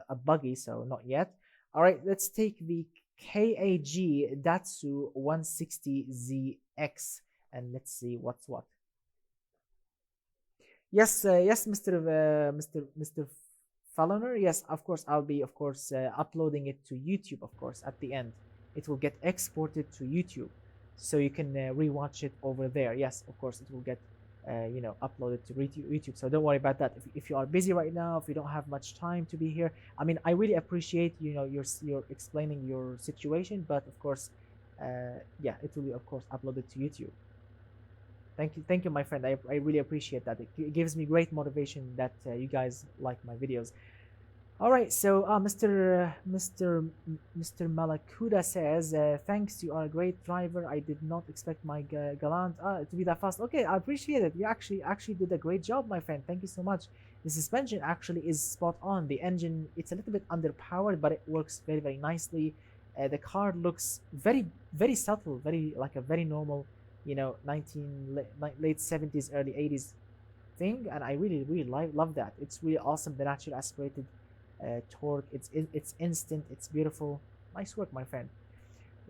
a buggy, so not yet. All right, let's take the Kag Datsun 160ZX, and let's see what's what. Yes, Mr. Falloner. Yes, of course, I'll be uploading it to YouTube. Of course, at the end, it will get exported to YouTube, so you can rewatch it over there. Yes, of course, it will get uploaded to YouTube. So don't worry about that. If you are busy right now, if you don't have much time to be here, I mean, I really appreciate you're explaining your situation, but of course, yeah, it will be of course uploaded to YouTube. Thank you, my friend. I really appreciate that. It gives me great motivation that you guys like my videos. All right, so Mr. Malakuda says, thanks, you are a great driver. I did not expect my Gallant to be that fast. Okay, I appreciate it. You actually did a great job, my friend. Thank you so much. The suspension actually is spot on. The engine, it's a little bit underpowered, but it works very nicely. The car looks very subtle, like a very normal, late 70s, early 80s thing, and I really love that. It's really awesome. The naturally aspirated torque, it's instant, it's beautiful. Nice work, my friend.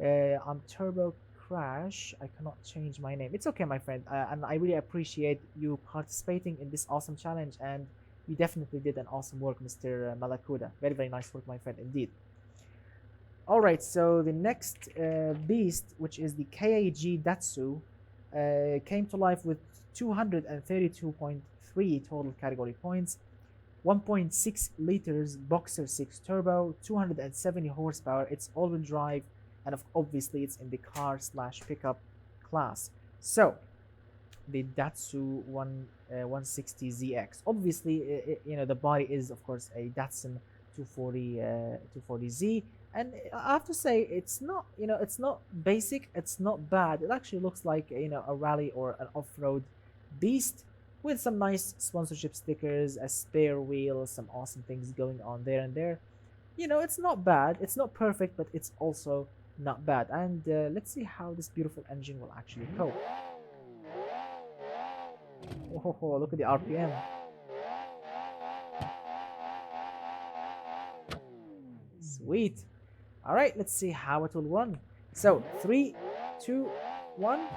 I'm Turbo Crash. I cannot change my name. It's okay, my friend, and I really appreciate you participating in this awesome challenge, and you definitely did an awesome work, Mr. Malakuda. Very nice work, my friend, indeed. All right, so the next beast, which is the Kag Datsun, came to life with 232.3 total category points, 1.6 liters boxer 6 turbo, 270 horsepower. It's all-wheel drive, and obviously it's in the car / pickup class. So the Datsun 160ZX, obviously the body is of course a Datsun 240Z, and I have to say it's not it's not basic, it's not bad. It actually looks like a rally or an off-road beast, with some nice sponsorship stickers, a spare wheel, some awesome things going on there and there. It's not bad. It's not perfect, but it's also not bad. And let's see how this beautiful engine will actually cope. Oh, look at the RPM. Sweet. All right, let's see how it will run. So 3, 2, 1.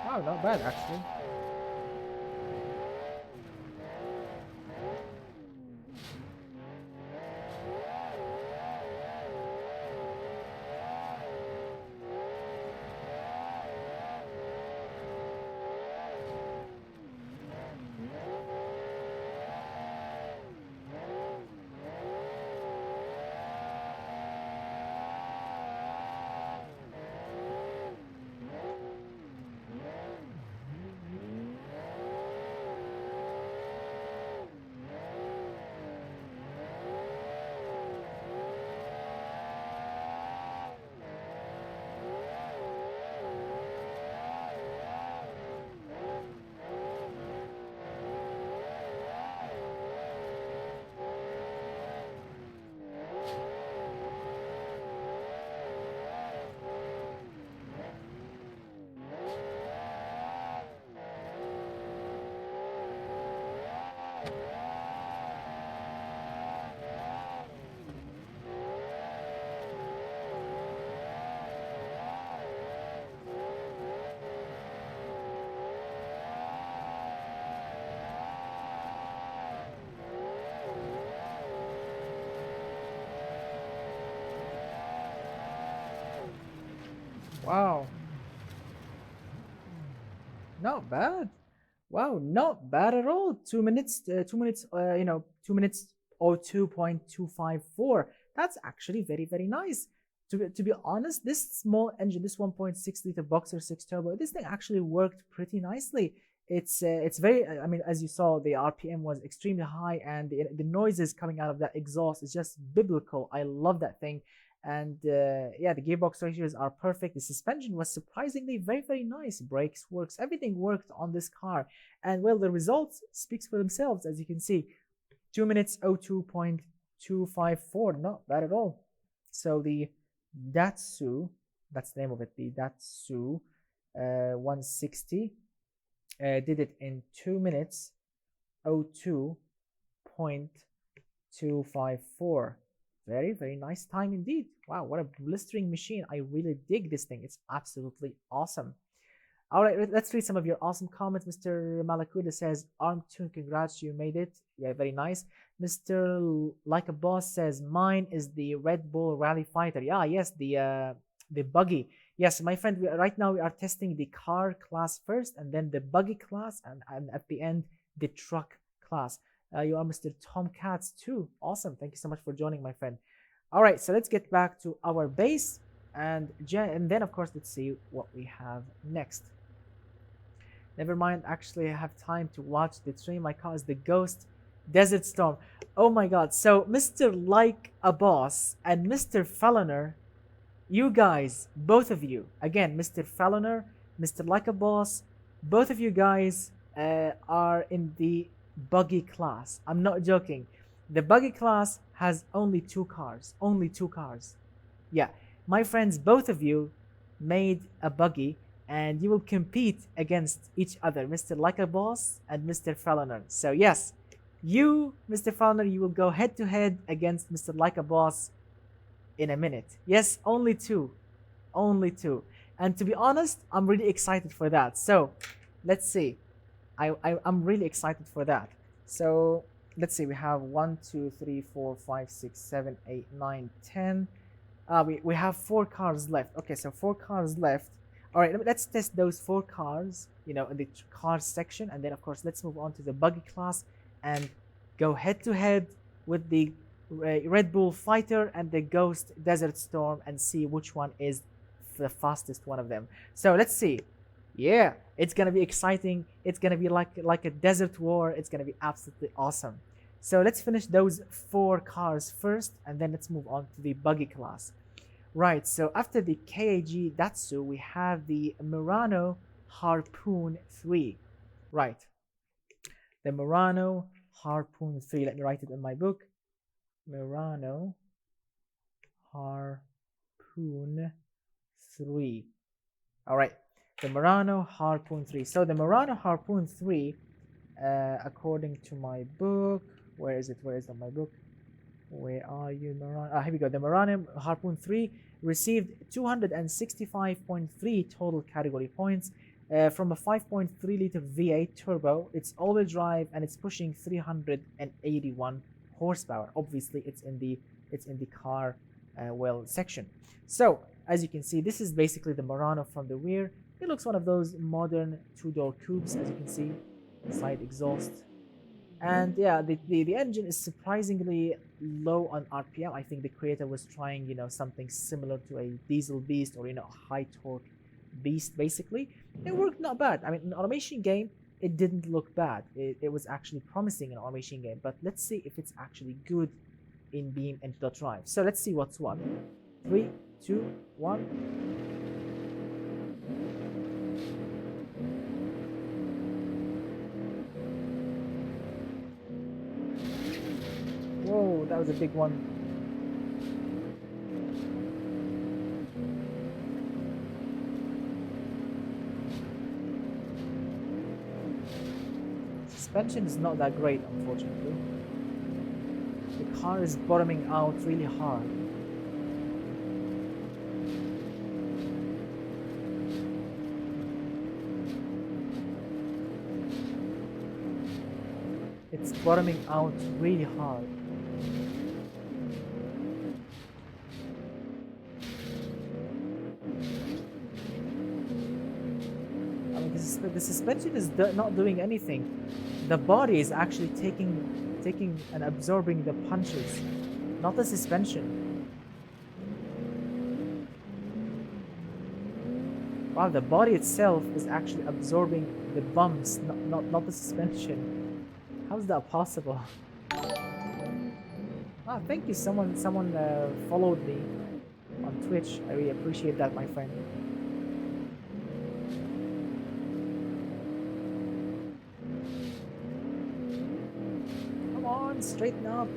Wow, not bad actually. Wow, not bad. Wow, not bad at all. 2 minutes, 2 minutes, 2 minutes or 2.254. That's actually very, very nice. To be honest, this small engine, this 1.6 liter boxer 6 turbo, this thing actually worked pretty nicely. It's very, I mean, as you saw, the RPM was extremely high, and the noises coming out of that exhaust is just biblical. I love that thing. And yeah, the gearbox ratios are perfect. The suspension was surprisingly very, very nice. Brakes works, everything worked on this car. And well, the results speaks for themselves, as you can see. 2 minutes 02.254, not bad at all. So the Datsun, that's the name of it, the Datsun 160 did it in 2 minutes 02.254. Very, very nice time indeed. Wow, what a blistering machine. I really dig this thing. It's absolutely awesome. All right, let's read some of your awesome comments. Mr. Malakuda says, Arm Tune, congrats, you made it. Yeah, very nice. Mr. Like a Boss says, mine is the Red Bull Rally Fighter. Yeah, yes, the buggy. Yes, my friend, right now we are testing the car class first, and then the buggy class, and at the end, the truck class. You are Mr. Tomcats too. Awesome. Thank you so much for joining, my friend. All right, so let's get back to our base, and then, of course, let's see what we have next. Never mind, actually, I have time to watch the stream. My car is the Ghost Desert Storm. Oh my god. So, Mr. Like a Boss and Mr. Felloner, you guys, both of you, again, Mr. Felloner, Mr. Like a Boss, both of you guys are in the buggy class. I'm not joking. The buggy class has only 2 cars. Only 2 cars. Yeah. My friends, both of you made a buggy, and you will compete against each other, Mr. Like a Boss and Mr. Felloner. So yes, you, Mr. Felloner, you will go head to head against Mr. Like a Boss in a minute. Yes, only 2. Only 2. And to be honest, I'm really excited for that. So let's see. I'm really excited for that. So let's see. We have 1, 2, 3, 4, 5, 6, 7, 8, 9, 10. We have 4 cars left. Okay, so 4 cars left. All right, let's test those 4 cars, in the cars section, and then of course let's move on to the buggy class and go head to head with the Red Bull Fighter and the Ghost Desert Storm, and see which one is the fastest one of them. So let's see. Yeah, it's gonna be exciting. It's gonna be like a desert war. It's gonna be absolutely awesome. So let's finish those 4 cars first, and then let's move on to the buggy class. Right, so after the Kag Datsun, we have the Murano Harpoon 3. Right, the Murano Harpoon 3. Let me write it in my book. Murano Harpoon 3. All right, the Murano Harpoon 3. So the Murano Harpoon 3, according to my book, where is it? Where is it in my book? Where are you, Murano? Here we go. The Murano Harpoon 3 received 265.3 total category points from a 5.3 liter V8 turbo. It's all-wheel drive, and it's pushing 381 horsepower. Obviously, it's in the car well section. So as you can see, this is basically the Murano from the rear. It looks one of those modern 2-door coupes, as you can see. Side exhaust. And yeah, the engine is surprisingly low on RPM. I think the creator was trying, something similar to a diesel beast, or, a high torque beast, basically. It worked not bad. I mean, in an automation game, it didn't look bad. It was actually promising in an automation game. But let's see if it's actually good in beam and drive. So let's see what's what. 3, 2, 1. Whoa, that was a big one. Suspension is not that great, unfortunately. The car is bottoming out really hard. It's bottoming out really hard. The suspension is not doing anything. The body is actually taking and absorbing the punches, not the suspension. Wow, the body itself is actually absorbing the bumps, not the suspension. How's that possible? Ah, thank you. Someone followed me on Twitch. I really appreciate that, my friend. Come on, straighten up.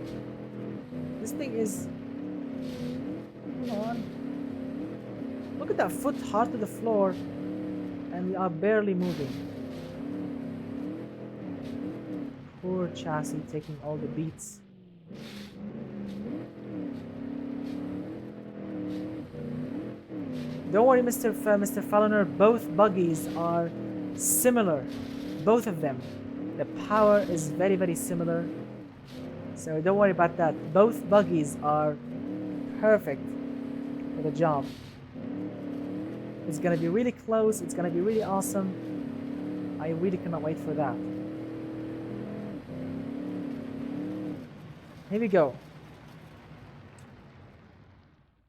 This thing is... Come on. Look at that foot hard to the floor, and we are barely moving. Poor chassis taking all the beats. Don't worry, Mr. Falloner, both buggies are similar. Both of them. The power is very, very similar. So don't worry about that. Both buggies are perfect for the job. It's gonna be really close. It's gonna be really awesome. I really cannot wait for that. Here we go.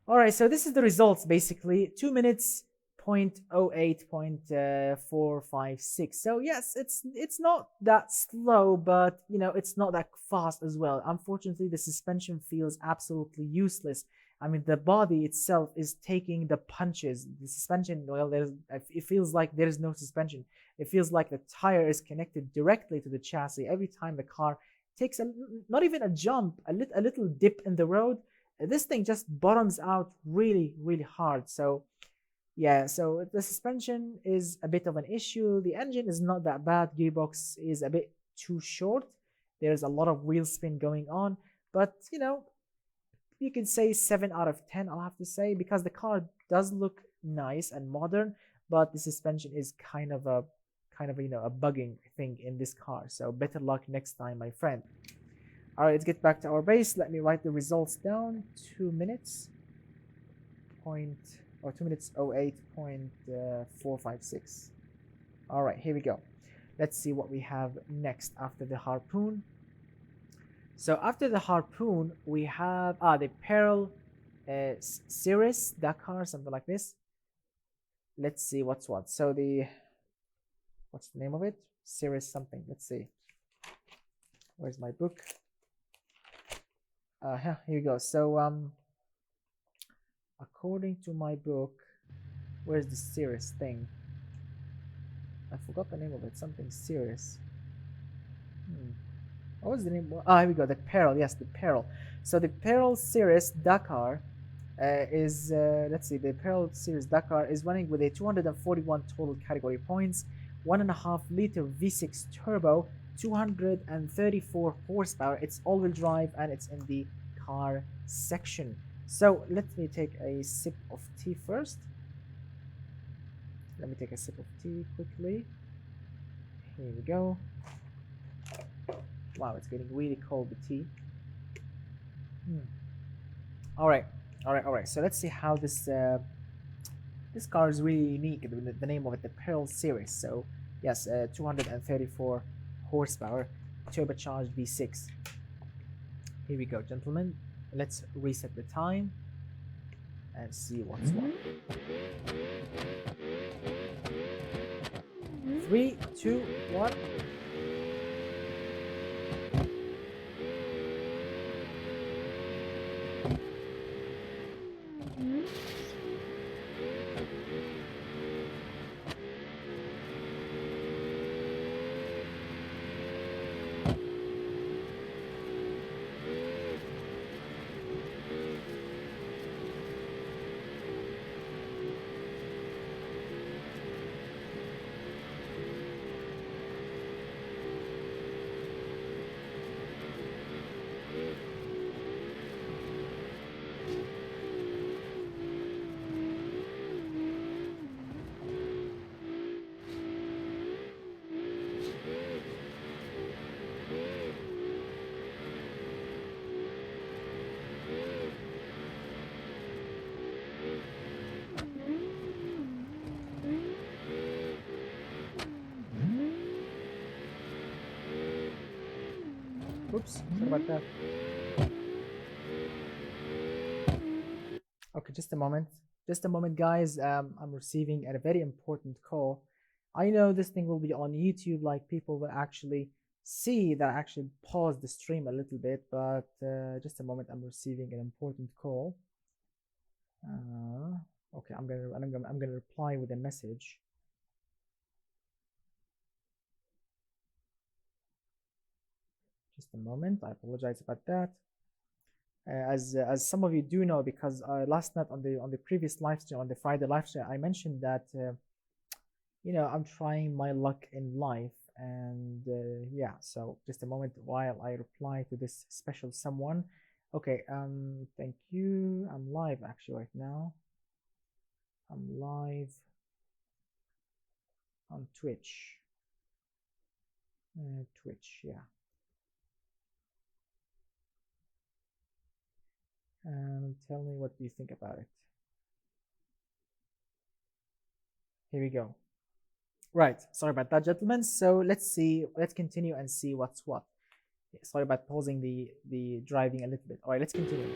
Alright, so this is the results basically. 2 minutes, 0.08.456. So yes, it's not that slow, but you know, it's not that fast as well. Unfortunately, the suspension feels absolutely useless. I mean, the body itself is taking the punches. The suspension, well, it feels like there is no suspension. It feels like the tire is connected directly to the chassis. Every time the car takes not even a jump, a little dip in the road, this thing just bottoms out really, really hard. So yeah, so the suspension is a bit of an issue. The engine is not that bad. Gearbox is a bit too short. There's a lot of wheel spin going on, but you know, you can say 7 out of 10, I'll have to say, because the car does look nice and modern, but the suspension is kind of a you know, a bugging thing in this car. So better luck next time, my friend. All right, let's get back to our base. Let me write the results down. 2 minutes 08.456. All right, here we go. Let's see what we have next after the Harpoon. So after the Harpoon, we have the Peril Series Dakar, something like this. Let's see what's what. So what's the name of it? Series something. Let's see. Where's my book? Here we go. So according to my book, where's the series thing? I forgot the name of it. Something serious. What was the name? Here we go. The Peril. Yes, the Peril. So the Peril Series Dakar is let's see. The Peril Series Dakar is running with a 241 total category points, 1.5 liter V6 turbo, 234 horsepower. It's all-wheel drive and it's in the car section. So let me take a sip of tea first. Let me take a sip of tea quickly. Here we go. Wow, it's getting really cold, the tea. All right. So let's see how this this car is really unique. The name of it, the Peril Series. So yes, 234 horsepower, turbocharged V6. Here we go, gentlemen. Let's reset the time and see what's what. 3, 2, 1. Oops, sorry about that. Okay, just a moment. Just a moment, guys. I'm receiving a very important call. I know this thing will be on YouTube, like people will actually see that I actually pause the stream a little bit, but just a moment. I'm receiving an important call. Okay, I'm gonna reply with a message. Just a moment. I apologize about that. As some of you do know, because last night on the previous live stream, on the Friday live stream, I mentioned that I'm trying my luck in life, and yeah. So just a moment while I reply to this special someone. Okay. Thank you. I'm live actually right now. I'm live on Twitch. Twitch, yeah. Tell me, what do you think about it? Here we go. Right, sorry about that, gentlemen. So let's continue and see what's what. Sorry about pausing the driving a little bit. All right, let's continue.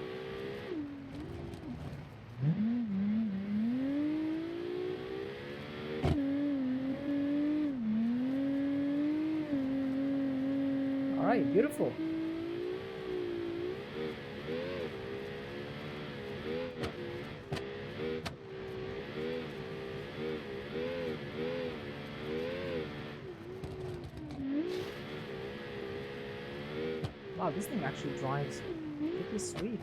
All right, beautiful. Wow, this thing actually drives pretty sweet.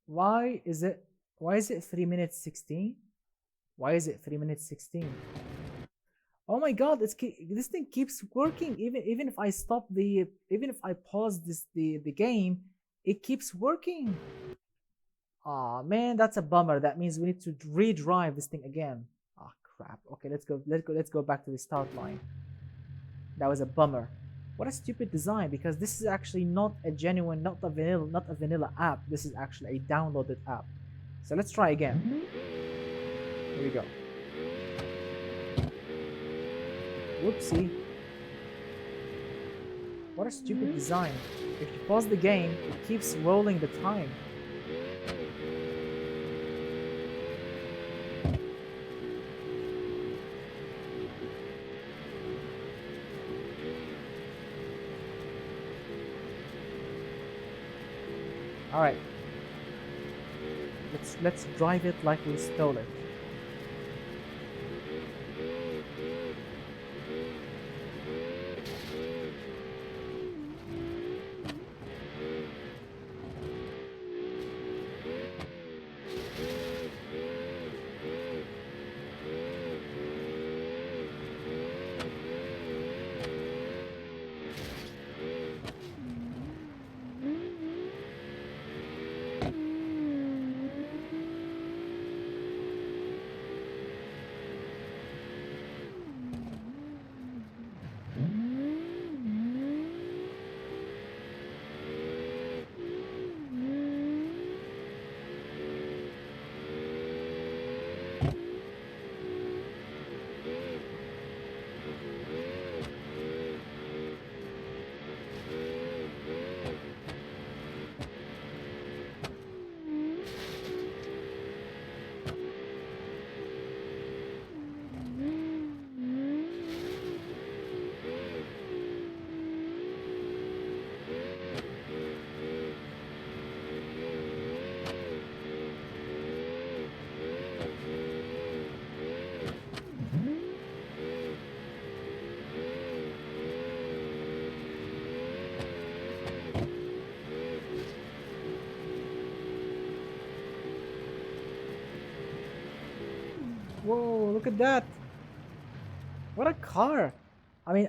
Why is it 3 minutes 16? Why is it 3 minutes 16? Oh my god, this thing keeps working. Even if I stop even if I pause the game, it keeps working. Aw, man, that's a bummer. That means we need to redrive this thing again. Ah, crap. Okay, let's go back to the start line. That was a bummer. What a stupid design, because this is actually not a genuine, not a vanilla app. This is actually a downloaded app. So let's try again. Here we go. Whoopsie. What a stupid design. If you pause the game, it keeps rolling the time. All right. Let's drive it like we stole it. Whoa, look at that. What a car. I mean,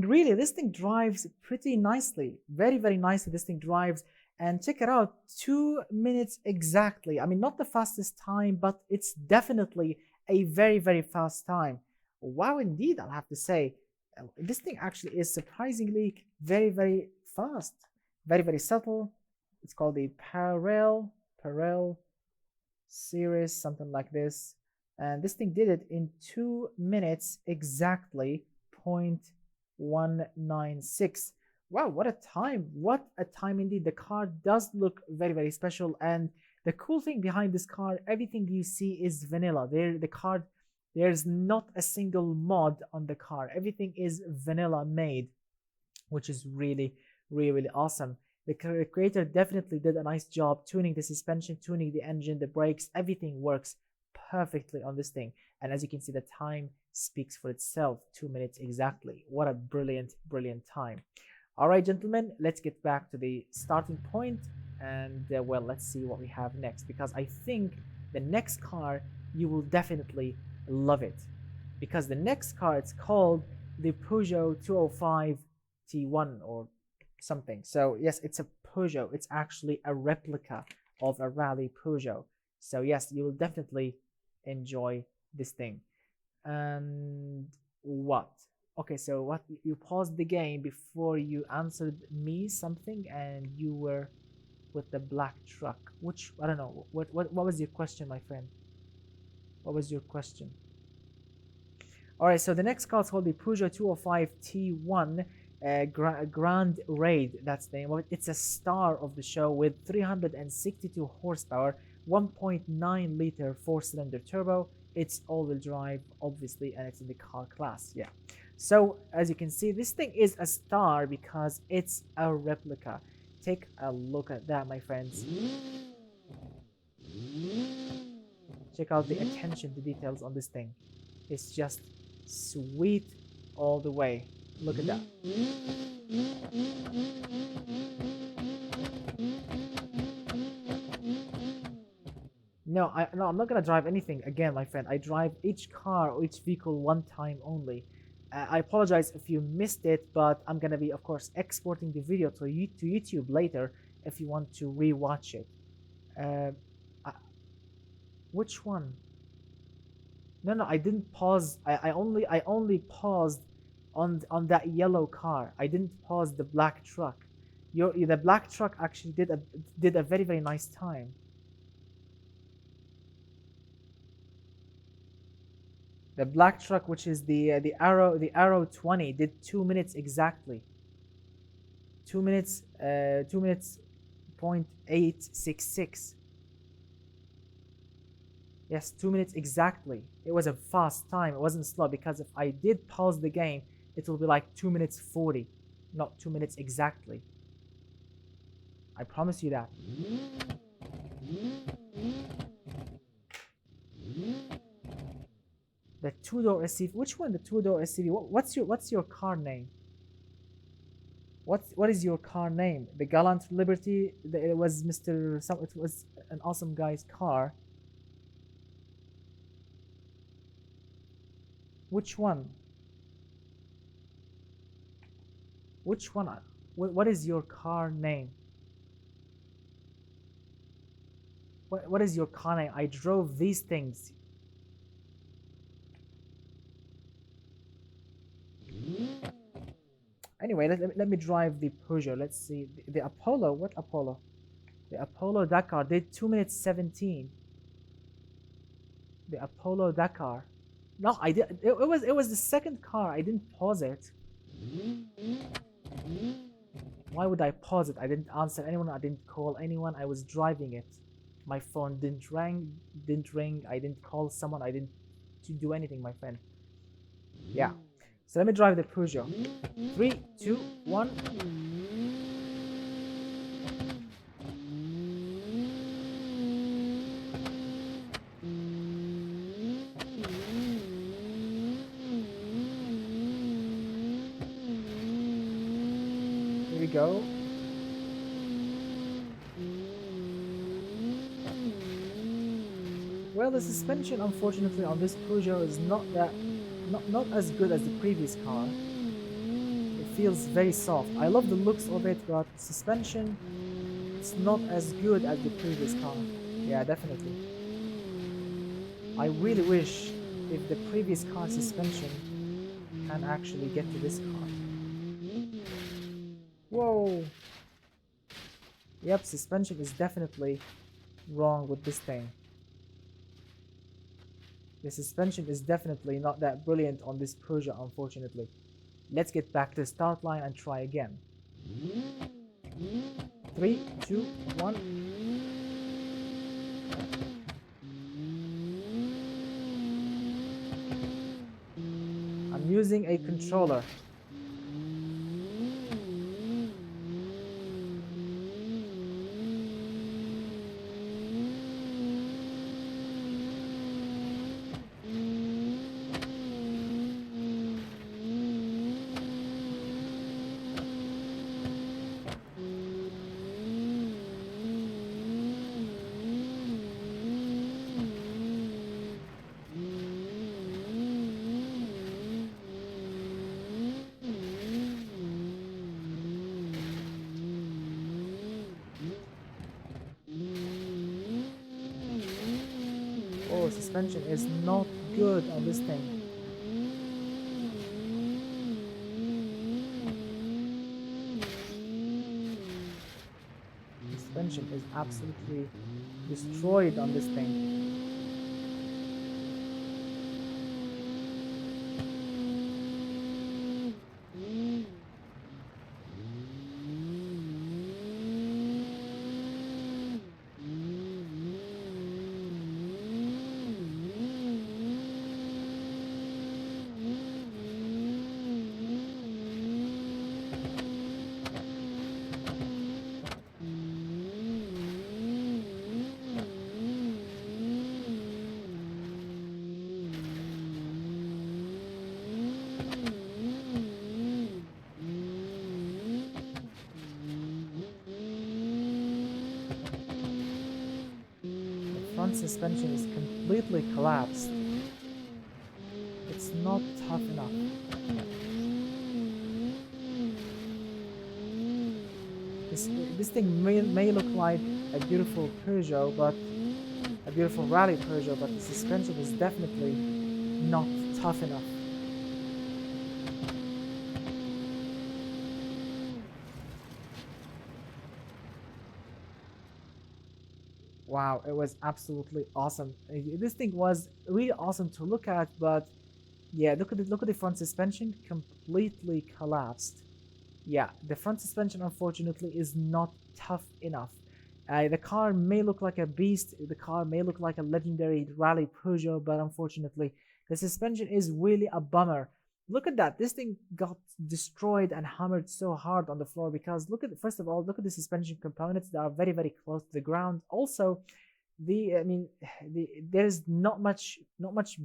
really, this thing drives pretty nicely. Very, very nicely. This thing drives. And check it out, 2 minutes exactly. I mean, not the fastest time, but it's definitely a very, very fast time. Wow, indeed, I'll have to say. This thing actually is surprisingly very, very fast. Very, very subtle. It's called the Peril series, something like this. And this thing did it in 2 minutes exactly, 0.196. Wow, what a time. What a time indeed. The car does look very, very special. And the cool thing behind this car, everything you see is vanilla. There's not a single mod on the car. Everything is vanilla made, which is really, really, really awesome. The creator definitely did a nice job tuning the suspension, tuning the engine, the brakes. Everything works perfectly on this thing. And as you can see, the time speaks for itself. 2 minutes exactly. What a brilliant, brilliant time. All right, gentlemen, let's get back to the starting point. And well, let's see what we have next, because I think the next car, you will definitely love it, because the next car, it's called the Peugeot 205 T1 or something. So yes, it's a Peugeot. It's actually a replica of a rally Peugeot. So yes, you will definitely enjoy this thing. And what? Okay, so what, you paused the game before you answered me something, and you were with the black truck. Which, I don't know, what was your question, my friend? What was your question? All right, so the next car is called the Peugeot 205 T1 Grand Raid. That's the name of it. It's a star of the show with 362 horsepower, 1.9 liter 4-cylinder turbo. It's all-wheel drive, obviously, and it's in the car class. Yeah. So as you can see, this thing is a star because it's a replica. Take a look at that, my friends. Check out the attention to details on this thing. It's just sweet all the way. Look at that. No, I'm not gonna drive anything again, my friend. I drive each car or each vehicle one time only. I apologize if you missed it, but I'm gonna be, of course, exporting the video to YouTube later if you want to re-watch it. Which one? No, I didn't pause. I only paused on that yellow car. I didn't pause the black truck. The black truck actually did a very, very nice time. The black truck, which is the Arrow 20, did 2 minutes exactly. 2 minutes 0.866. Yes, 2 minutes exactly. It was a fast time. It wasn't slow, because if I did pause the game, it will be like 2 minutes 40, not 2 minutes exactly. I promise you that. The two-door SUV. Which one? The two-door SUV. What's your car name? What is your car name? The Gallant Liberty. It was Mr. It was an awesome guy's car. Which one? Which one? What is your car name? What is your car name? I drove these things. Anyway, let me drive the Peugeot. Let's see. The Apollo. What Apollo? The Apollo Dakar did 2 minutes 17. The Apollo Dakar. No, I did. It was the second car. I didn't pause it. Why would I pause it? I didn't answer anyone. I didn't call anyone. I was driving it. My phone didn't ring. I didn't call someone. I didn't do anything, my friend. Yeah. So let me drive the Peugeot. 3, 2, 1. Here we go. Well, the suspension, unfortunately, on this Peugeot is not as good as the previous car. It feels very soft. I love the looks of it, but suspension, it's not as good as the previous car. Yeah, definitely. I really wish if the previous car suspension can actually get to this car. Whoa! Yep, suspension is definitely wrong with this thing. The suspension is definitely not that brilliant on this Peugeot, unfortunately. Let's get back to the start line and try again. 3, 2, 1. I'm using a controller. Oh, suspension is not good on this thing. Suspension is absolutely destroyed on this thing. Front suspension is completely collapsed. It's not tough enough. This thing may look like a beautiful Peugeot, but a beautiful rally Peugeot, but the suspension is definitely not tough enough. Wow, it was absolutely awesome. This thing was really awesome to look at, but yeah, look at the front suspension, completely collapsed. Yeah, the front suspension unfortunately is not tough enough. The car may look like a beast, the car may look like a legendary rally Peugeot, but unfortunately the suspension is really a bummer. Look at that, this thing got destroyed and hammered so hard on the floor because first of all, look at the suspension components that are very close to the ground. Also, there's not much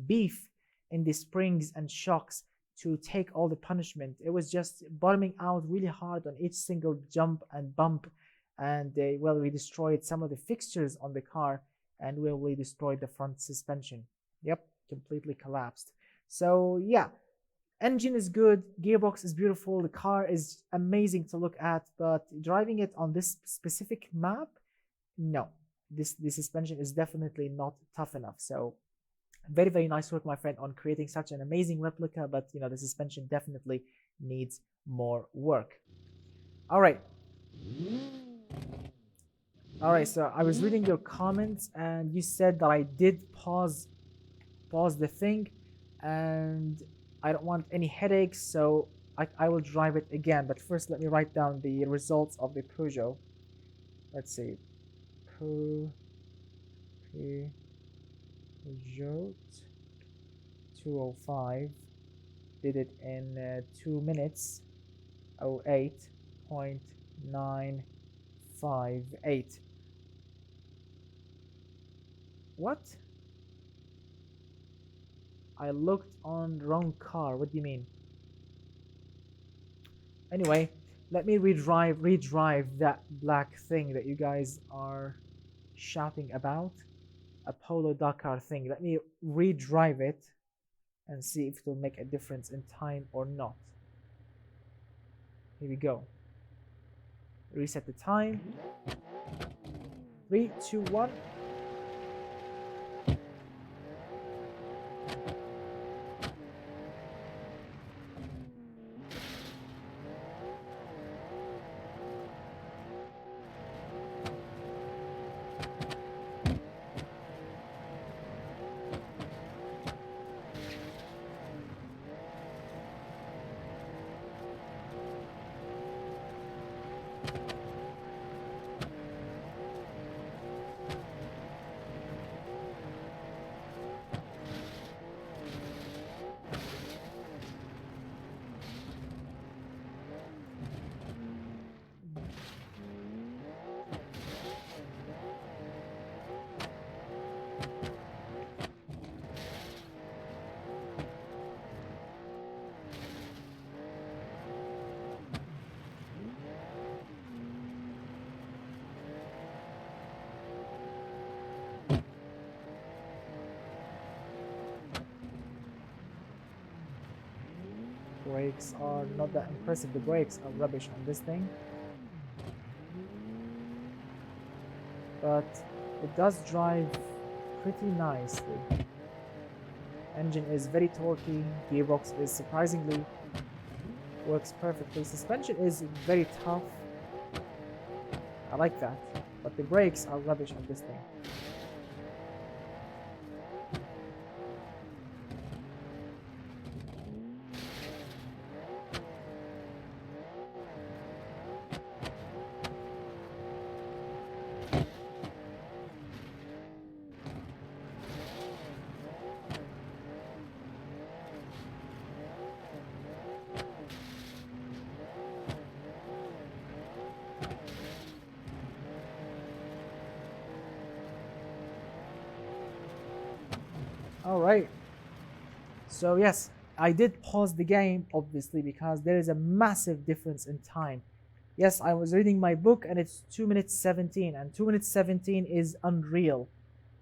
beef in the springs and shocks to take all the punishment. It was just bottoming out really hard on each single jump and bump, and we destroyed some of the fixtures on the car, and we destroyed the front suspension. Yep, completely collapsed. So yeah, engine is good, gearbox is beautiful, the car is amazing to look at, but driving it on this specific map, no, this suspension is definitely not tough enough. So very nice work, my friend, on creating such an amazing replica, but you know, the suspension definitely needs more work. All right, so I was reading your comments and you said that I did pause the thing, and I don't want any headaches, so I will drive it again. But first, let me write down the results of the Peugeot. Let's see, Peugeot 205 did it in 2 minutes 08.958. What? I looked on wrong car. What do you mean? Anyway, let me redrive that black thing that you guys are shouting about. Apollo Dakar thing. Let me redrive it and see if it will make a difference in time or not. Here we go. Reset the time. 3, 2, 1. Brakes are not that impressive. The brakes are rubbish on this thing, but it does drive pretty nicely. Engine is very torquey, gearbox is surprisingly works perfectly, suspension is very tough. I like that, but the brakes are rubbish on this thing. All right, so yes, I did pause the game obviously because there is a massive difference in time. Yes, I was reading my book and it's 2 minutes 17 and 2 minutes 17 is unreal.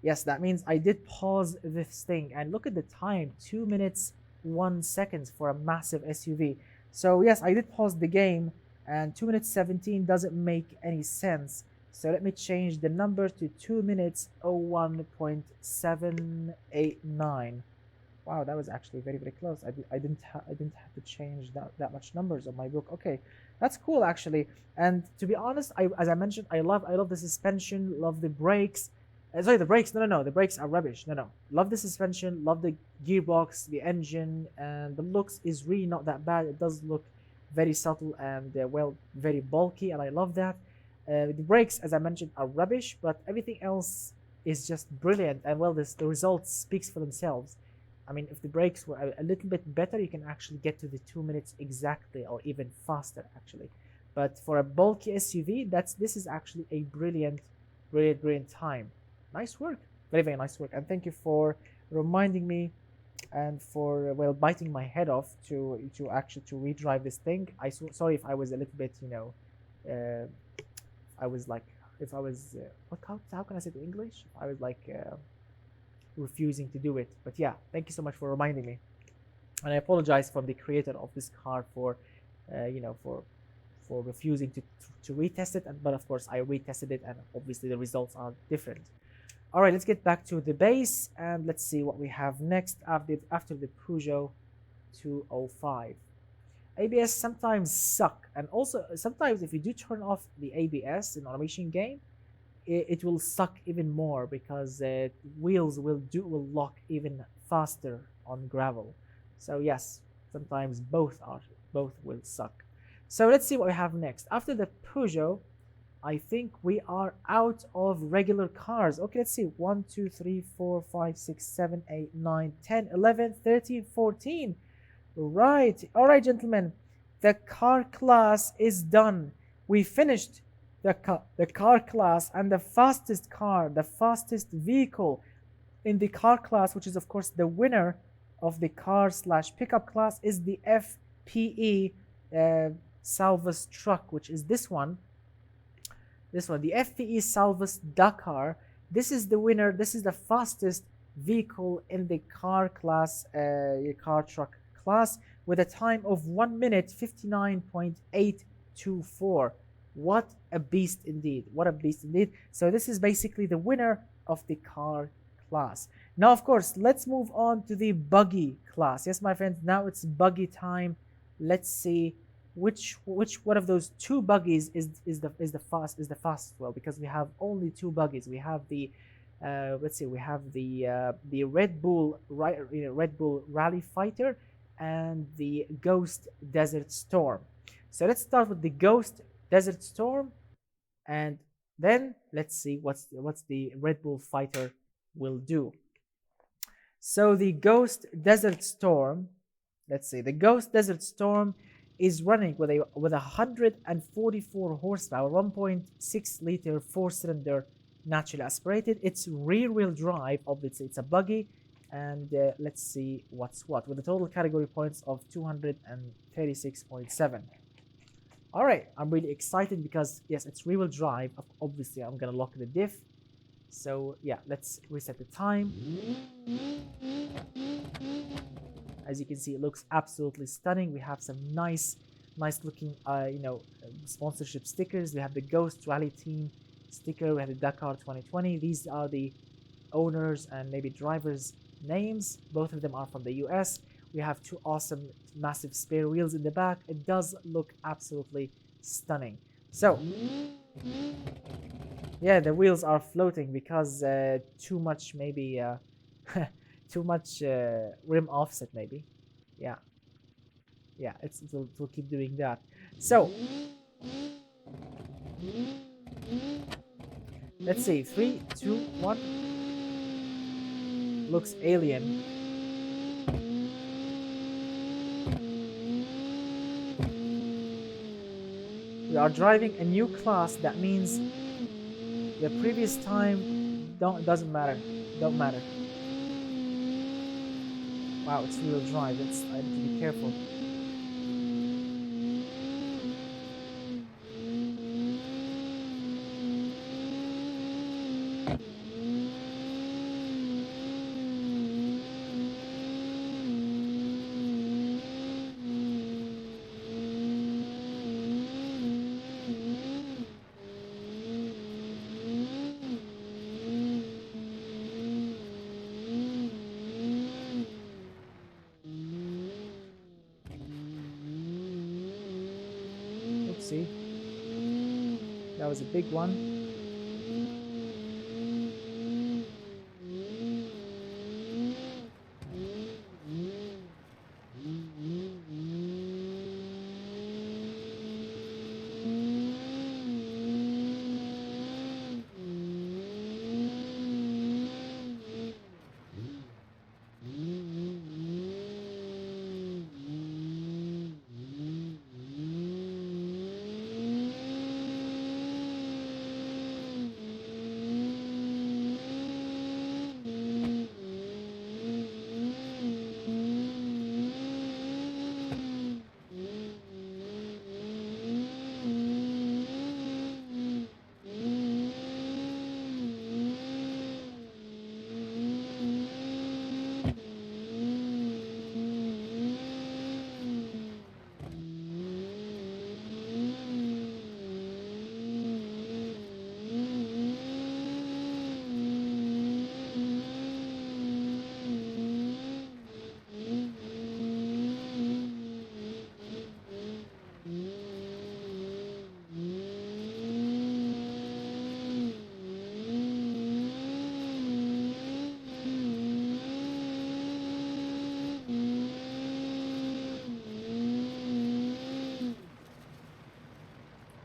Yes, that means I did pause this thing and look at the time, 2 minutes 1 second for a massive SUV. So yes, I did pause the game and 2 minutes 17 doesn't make any sense. So let me change the number to 2 minutes 01.789. Wow, that was actually very, very close. I didn't have to change that much numbers on my book. Okay, that's cool actually. And to be honest, as I mentioned, I love the suspension, love the brakes. Sorry, the brakes. No, the brakes are rubbish. No. Love the suspension, love the gearbox, the engine, and the looks is really not that bad. It does look very subtle and well, very bulky, and I love that. The brakes, as I mentioned, are rubbish, but everything else is just brilliant. And well, the results speaks for themselves. I mean, if the brakes were a little bit better, you can actually get to the 2 minutes exactly, or even faster actually. But for a bulky SUV, this is actually a brilliant time. Nice work, very, very nice work. And thank you for reminding me and for well biting my head off to actually to redrive this thing. Sorry if I was a little bit, I was like, if I was how can I say it in English? I was like refusing to do it. But yeah, thank you so much for reminding me, and I apologize from the creator of this car for for refusing to retest it. But of course, I retested it, and obviously the results are different. All right, let's get back to the base and let's see what we have next after the Peugeot 205. ABS sometimes suck, and also sometimes if you do turn off the ABS in automation game, it will suck even more because wheels will lock even faster on gravel. So yes, sometimes both will suck. So let's see what we have next. After the Peugeot, I think we are out of regular cars. Okay, let's see. 1, 2, 3, 4, 5, 6, 7, 8, 9, 10, 11, 13, 14. Right. All right, gentlemen. The car class is done. We finished the car class, and the fastest vehicle in the car class, which is of course the winner of the car/pickup class, is the FPE Salvus truck, which is this one. The FPE Salvus Dakar. This is the winner. This is the fastest vehicle in the car class, car truck class, with a time of 1 minute 59.824. What a beast indeed. What a beast indeed. So this is basically the winner of the car class. Now, of course, let's move on to the buggy class. Yes, my friends, now it's buggy time. Let's see which one of those two buggies is the fastest. Well, because we have only two buggies. We have the let's see, we have the Red Bull Red Bull Rally Fighter and the Ghost Desert Storm. So let's start with the Ghost Desert Storm, and then let's see what's the Red Bull Fighter will do. So the Ghost Desert Storm, let's see, the Ghost Desert Storm is running with a 144 horsepower, 1.6 liter four-cylinder naturally aspirated. It's rear-wheel drive. Obviously, it's a buggy, and let's see what's what with the total category points of 236.7. All right, I'm really excited because yes, it's rear-wheel drive. Obviously, I'm gonna lock the diff. So yeah, let's reset the time. As you can see, it looks absolutely stunning. We have some nice looking, sponsorship stickers. We have the Ghost Rally Team sticker. We have the Dakar 2020. These are the owners and maybe drivers' names. Both of them are from the US. We have two awesome, massive spare wheels in the back. It does look absolutely stunning. So, yeah, the wheels are floating because too much, maybe, too much rim offset, maybe. Yeah, yeah, it'll keep doing that. So, let's see, 3, 2, 1. Looks alien. We are driving a new class. That means the previous time doesn't matter. Don't matter. Wow, it's real drive. I need to be careful. See, that was a big one.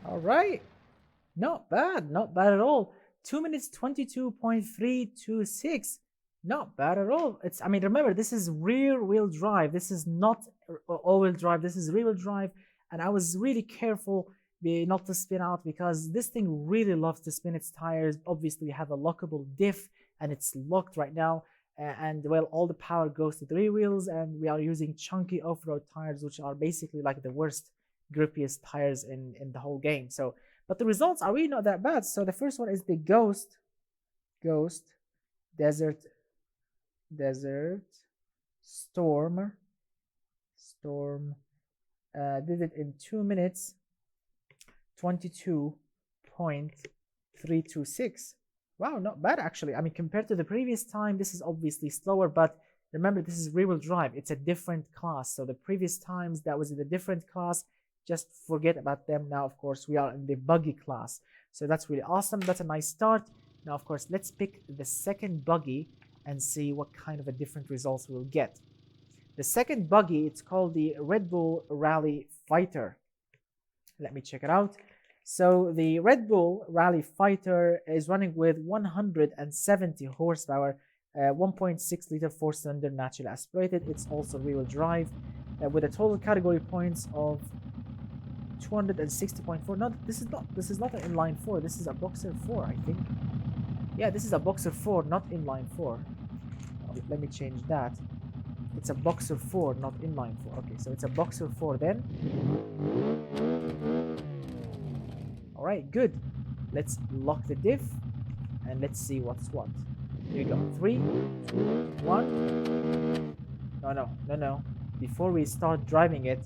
All right, not bad at all. 2 minutes 22.326. Not bad at all. It's, I mean, remember, this is rear wheel drive. This is not all wheel drive. This is rear wheel drive. And I was really careful not to spin out because this thing really loves to spin its tires. Obviously, we have a lockable diff and it's locked right now. And well, all the power goes to the rear wheels, and we are using chunky off-road tires, which are basically like the worst, grippiest tires in the whole game. So, but the results are really not that bad. So the first one is the Ghost Desert Storm. Did it in 2 minutes 22.326. Wow, not bad actually. I mean, compared to the previous time, this is obviously slower, but remember, this is rear-wheel drive. It's a different class. So the previous times that was in a different class, just forget about them. Now, of course, we are in the buggy class. So that's really awesome. That's a nice start. Now, of course, let's pick the second buggy and see what kind of a different results we'll get. The second buggy, it's called the Red Bull Rally Fighter. Let me check it out. So the Red Bull Rally Fighter is running with 170 horsepower, 1.6 liter four-cylinder naturally aspirated. It's also rear-wheel drive with a total category points of 260.4. No, this is not an inline 4. This is a boxer 4, I think. Yeah, this is a boxer 4, not inline 4. Let me change that. It's a boxer 4, not inline 4. Okay, so it's a boxer 4 then. All right, good. Let's lock the diff and let's see what's what. Here we go. 3, 2, 1. No. Before we start driving it,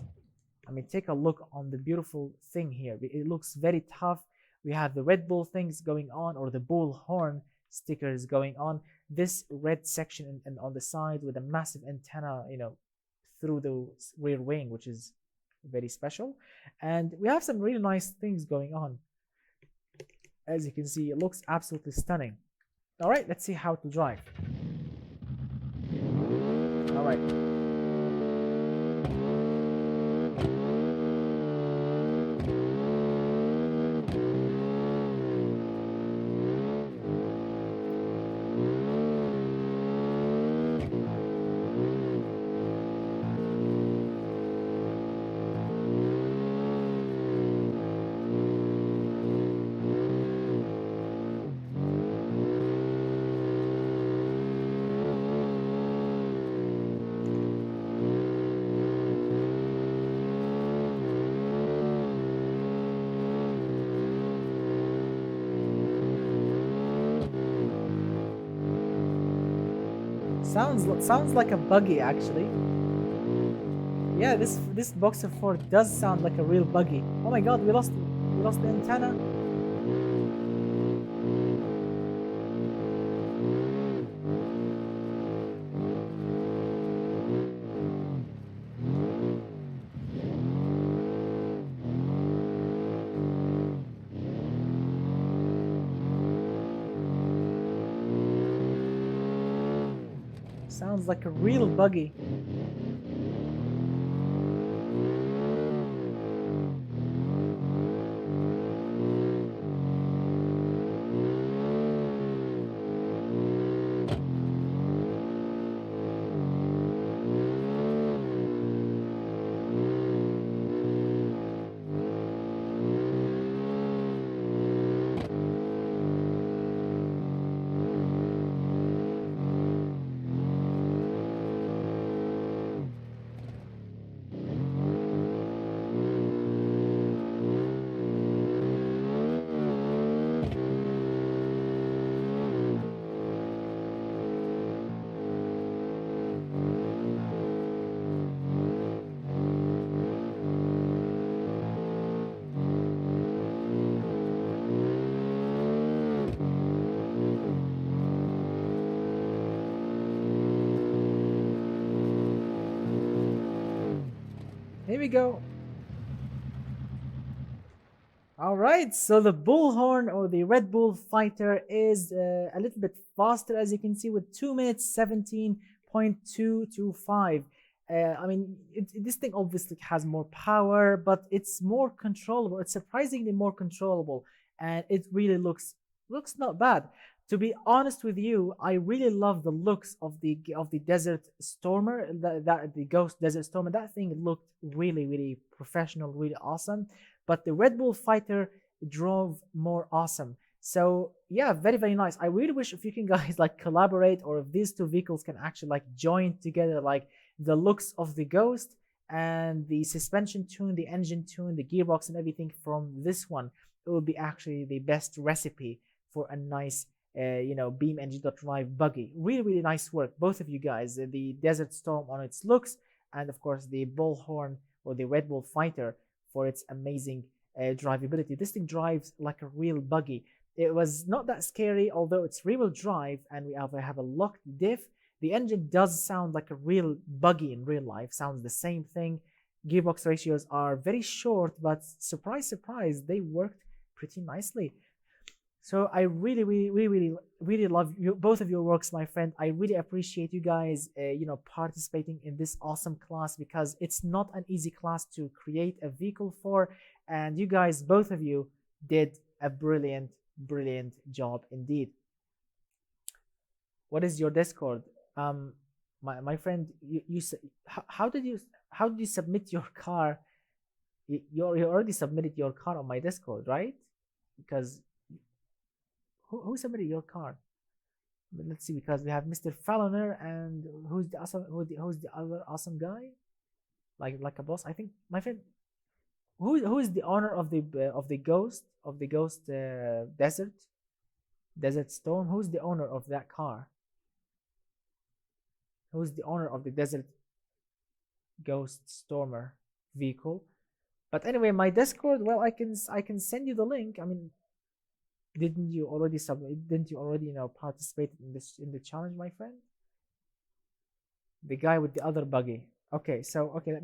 I mean, take a look on the beautiful thing here. It looks very tough. We have the Red Bull things going on, or the bull horn stickers going on. This red section and on the side with a massive antenna, you know, through the rear wing, which is very special. And we have some really nice things going on. As you can see, it looks absolutely stunning. All right, let's see how to drive. All right. Sounds like a buggy actually. Yeah, this Boxer 4 does sound like a real buggy. Oh my god, we lost the antenna. Sounds like a real buggy. Here we go. All right, so the Bullhorn or the Red Bull Fighter is a little bit faster, as you can see, with 2 minutes 17.225. I mean, this thing obviously has more power, but it's more controllable. It's surprisingly more controllable, and it really looks not bad. To be honest with you, I really love the looks of the Desert Stormer, the Ghost Desert Stormer. That thing looked really professional, really awesome. But the Red Bull Fighter drove more awesome. So yeah, very nice. I really wish if you can guys like collaborate, or if these two vehicles can actually like join together, like the looks of the Ghost and the suspension tune, the engine tune, the gearbox and everything from this one. It would be actually the best recipe for a nice beam engine.drive buggy. Really nice work, both of you guys. The Desert Storm on its looks, and of course the Bullhorn or the Red Bull Fighter for its amazing drivability. This thing drives like a real buggy. It was not that scary, although it's rear-wheel drive and we have a locked diff. The engine does sound like a real buggy in real life, sounds the same thing. Gearbox ratios are very short, but surprise, surprise, they worked pretty nicely. So I really love both of your works, my friend. I really appreciate you guys, participating in this awesome class, because it's not an easy class to create a vehicle for. And you guys, both of you, did a brilliant job indeed. What is your Discord? My friend, how did you submit your car? You already submitted your car on my Discord, right? Because who submitted your car? Let's see, because we have Mr. Falloner, and who's the other awesome guy? Like a boss, I think. My friend, who is the owner of the ghost desert storm? Who's the owner of that car? Who's the owner of the desert ghost stormer vehicle? But anyway, my Discord, well, I can send you the link. I mean, didn't you already participate in the challenge, my friend? The guy with the other buggy. Okay, so okay,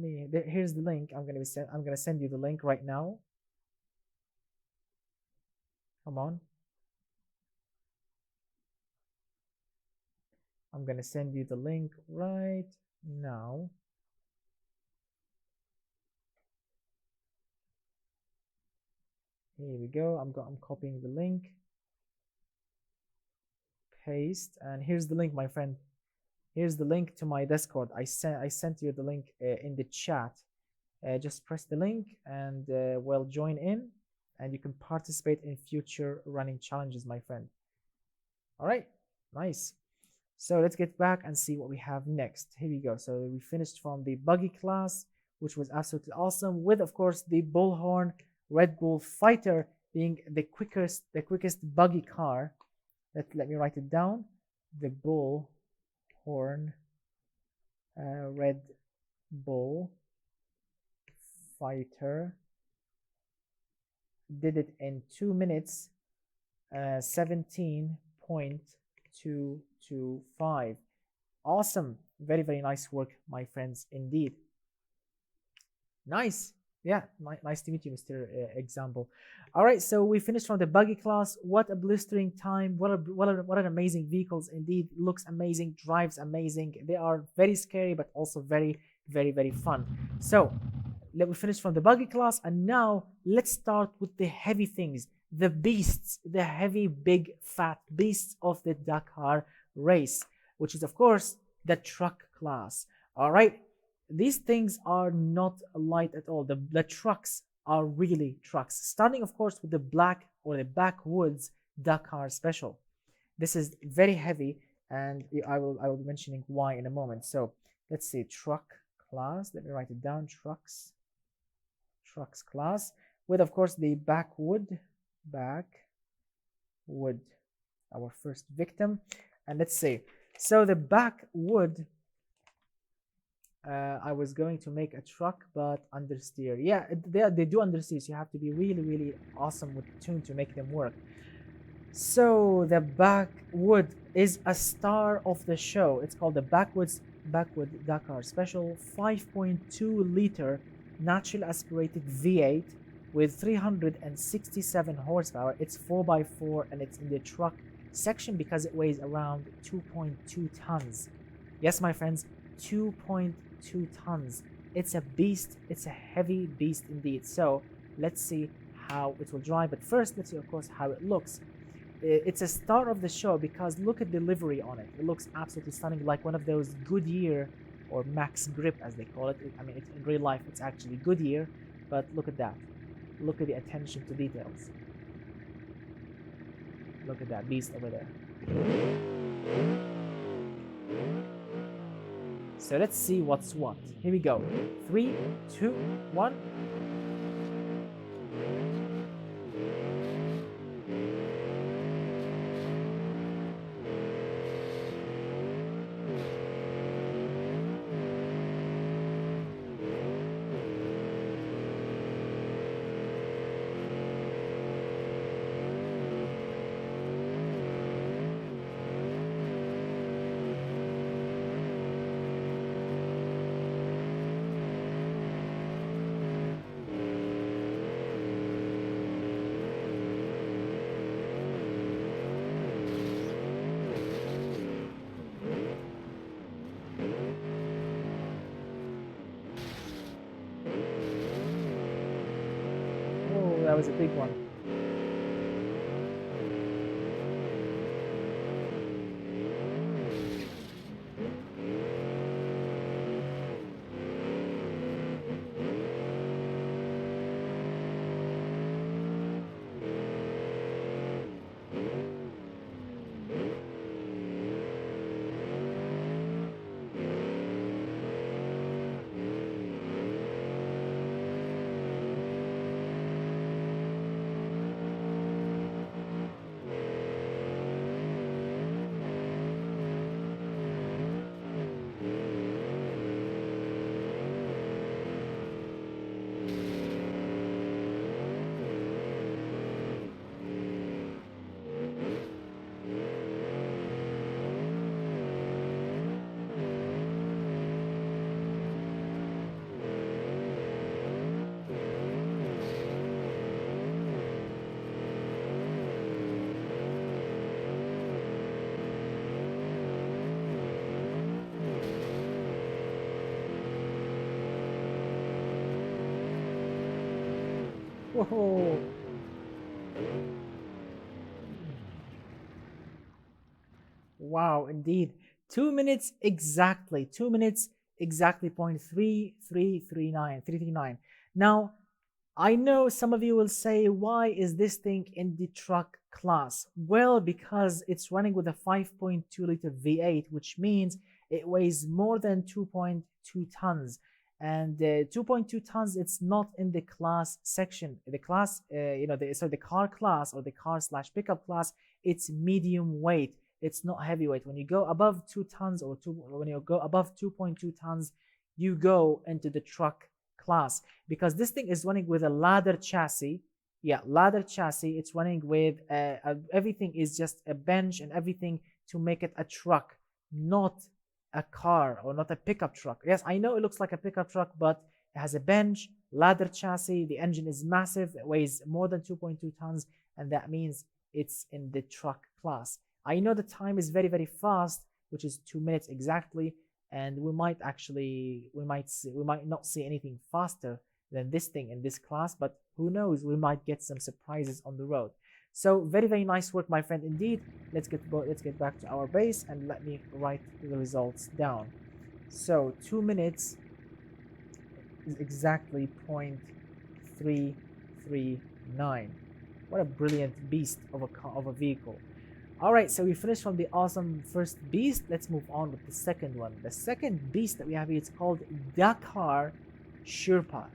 here's the link. I'm gonna send you the link right now. Come on. I'm gonna send you the link right now. Here we go. I'm copying the link. Paste, and here's the link, my friend. Here's the link to my Discord. I sent you the link in the chat. Just press the link and well, join in, and you can participate in future running challenges, my friend. All right, nice. So let's get back and see what we have next. Here we go. So we finished from the buggy class, which was absolutely awesome, with of course the Bullhorn Red Bull Fighter being the quickest buggy car. Let me write it down. The Bullhorn Red Bull Fighter did it in 2 minutes 17.225. Awesome. Very nice work, my friends, indeed. Nice. Yeah, nice to meet you, Mr. Example. All right, so we finished from the buggy class. What a blistering time. What an amazing vehicles indeed. Looks amazing, drives amazing. They are very scary, but also very fun. So we finished from the buggy class, and now let's start with the heavy things, the beasts, the heavy, big, fat beasts of the Dakar race, which is of course the truck class. All right. These things are not light at all. The trucks are really trucks, starting of course with the black or the backwoods Dakar Special. This is very heavy, and I will be mentioning why in a moment. So let's see, truck class. Let me write it down. Trucks class, with of course the backwood, our first victim. And let's see, so the backwood, I was going to make a truck, but understeer. Yeah, they do understeer, so you have to be really awesome with tune to make them work. So the backwood is a star of the show. It's called the backwood Dakar Special, 5.2 liter natural aspirated V8 with 367 horsepower. It's 4x4, and it's in the truck section because it weighs around 2.2 tons. Yes, my friends, 2.2 tons. It's a beast. It's a heavy beast indeed. So let's see how it will drive, but first let's see of course how it looks. It's a star of the show because look at the livery on it. It looks absolutely stunning, like one of those Goodyear or Max Grip as they call it. I mean, in real life it's actually Goodyear, but look at that. Look at the attention to details. Look at that beast over there. So let's see what's what. Here we go. 3, 2, 1. that was a big one. Whoa. Wow, indeed. 2 minutes exactly. 2 minutes exactly. 0.3339. Now, I know some of you will say, why is this thing in the truck class? Well, because it's running with a 5.2 liter V8, which means it weighs more than 2.2 tons. And 2.2 tons, it's not in the class section. The class, the car class or the car slash pickup class, it's medium weight. It's not heavyweight. When you go above 2 tons when you go above 2.2 tons, you go into the truck class, because this thing is running with a ladder chassis. Yeah, ladder chassis. It's running with everything is just a bench and everything to make it a truck, not a car or not a pickup truck. Yes, I know it looks like a pickup truck, but it has a bench, ladder chassis. The engine is massive. It weighs more than 2.2 tons, and that means it's in the truck class. I know the time is very, very fast, which is 2 minutes exactly, and we might not see anything faster than this thing in this class, but who knows, we might get some surprises on the road. So very, very nice work, my friend, indeed. Let's get back to our base and let me write the results down. So 2 minutes is exactly 0.339. What a brilliant beast of a vehicle. All right, so we finished from the awesome first beast. Let's move on with the second one. The second beast that we have here, it's called Dakar Sherpa.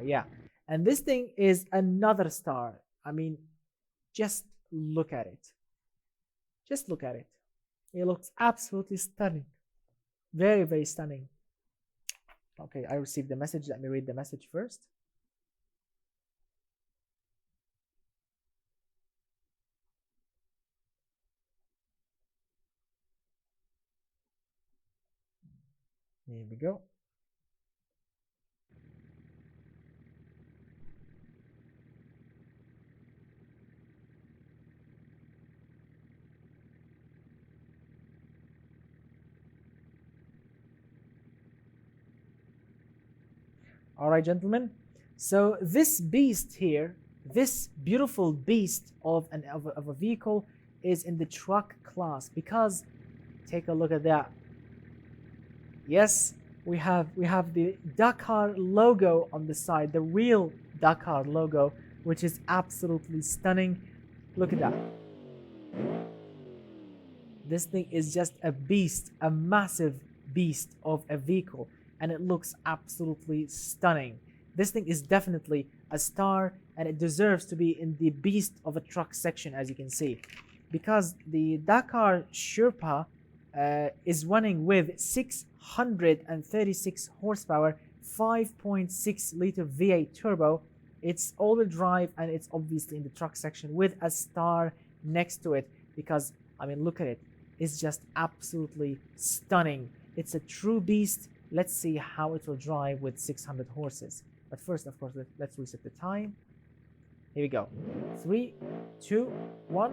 Yeah. And this thing is another star. I mean, just look at it. Just look at it. It looks absolutely stunning. Very, very stunning. Okay, I received the message. Let me read the message first. Here we go. All right, gentlemen. So this beast here, this beautiful beast of a vehicle, is in the truck class, because take a look at that. Yes, we have the Dakar logo on the side, the real Dakar logo, which is absolutely stunning. Look at that. This thing is just a beast, a massive beast of a vehicle, and it looks absolutely stunning. This thing is definitely a star, and it deserves to be in the beast of a truck section, as you can see, because the Dakar Sherpa is running with 636 horsepower, 5.6 liter V8 turbo. It's all-wheel drive, and it's obviously in the truck section with a star next to it, because I mean, look at it. It's just absolutely stunning. It's a true beast. Let's see how it will drive with 600 horses. But first, of course, let's reset the time. Here we go. 3, 2, 1.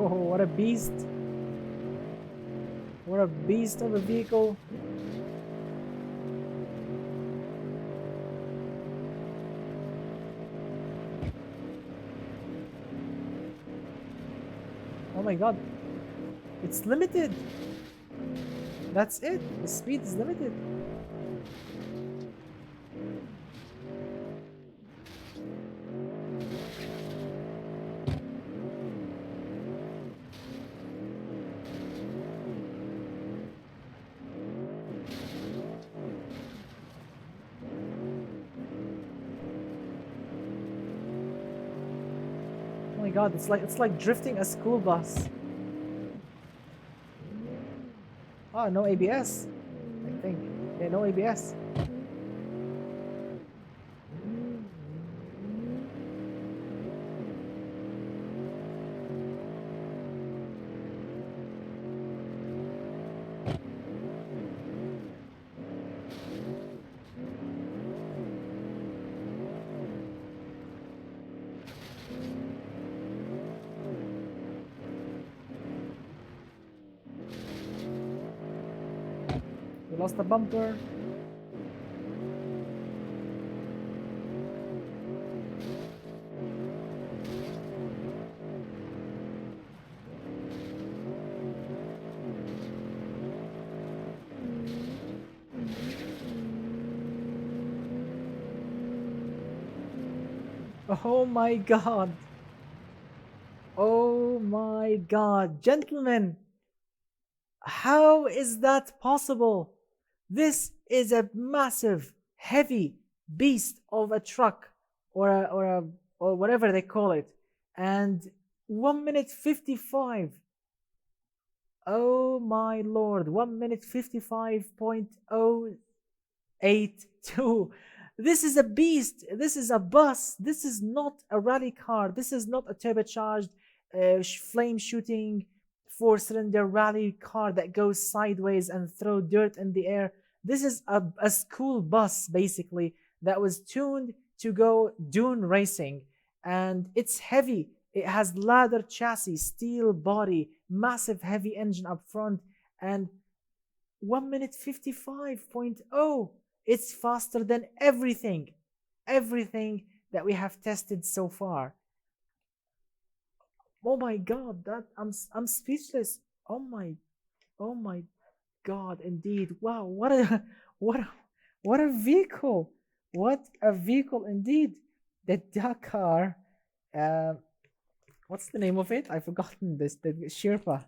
Oh, what a beast. What a beast of a vehicle. Oh my god. It's limited. That's it. The speed is limited. Oh my god, it's like drifting a school bus. Oh, no ABS. I think. Yeah, no ABS. We lost the bumper. Oh my god. Oh my god. Gentlemen, how is that possible? This is a massive, heavy beast of a truck or whatever they call it. And 1 minute 55. Oh my lord. 1 minute 55.082. This is a beast. This is a bus. This is not a rally car. This is not a turbocharged flame shooting 4-cylinder rally car that goes sideways and throw dirt in the air. This is a school bus basically that was tuned to go dune racing, and it's heavy. It has ladder chassis, steel body, massive heavy engine up front, and 1 minute 55.0. It's faster than everything that we have tested so far. Oh my god, that I'm speechless. Oh my god, indeed. Wow, what a what a vehicle. What a vehicle indeed. The Dakar, what's the name of it? I've forgotten this. The Sherpa.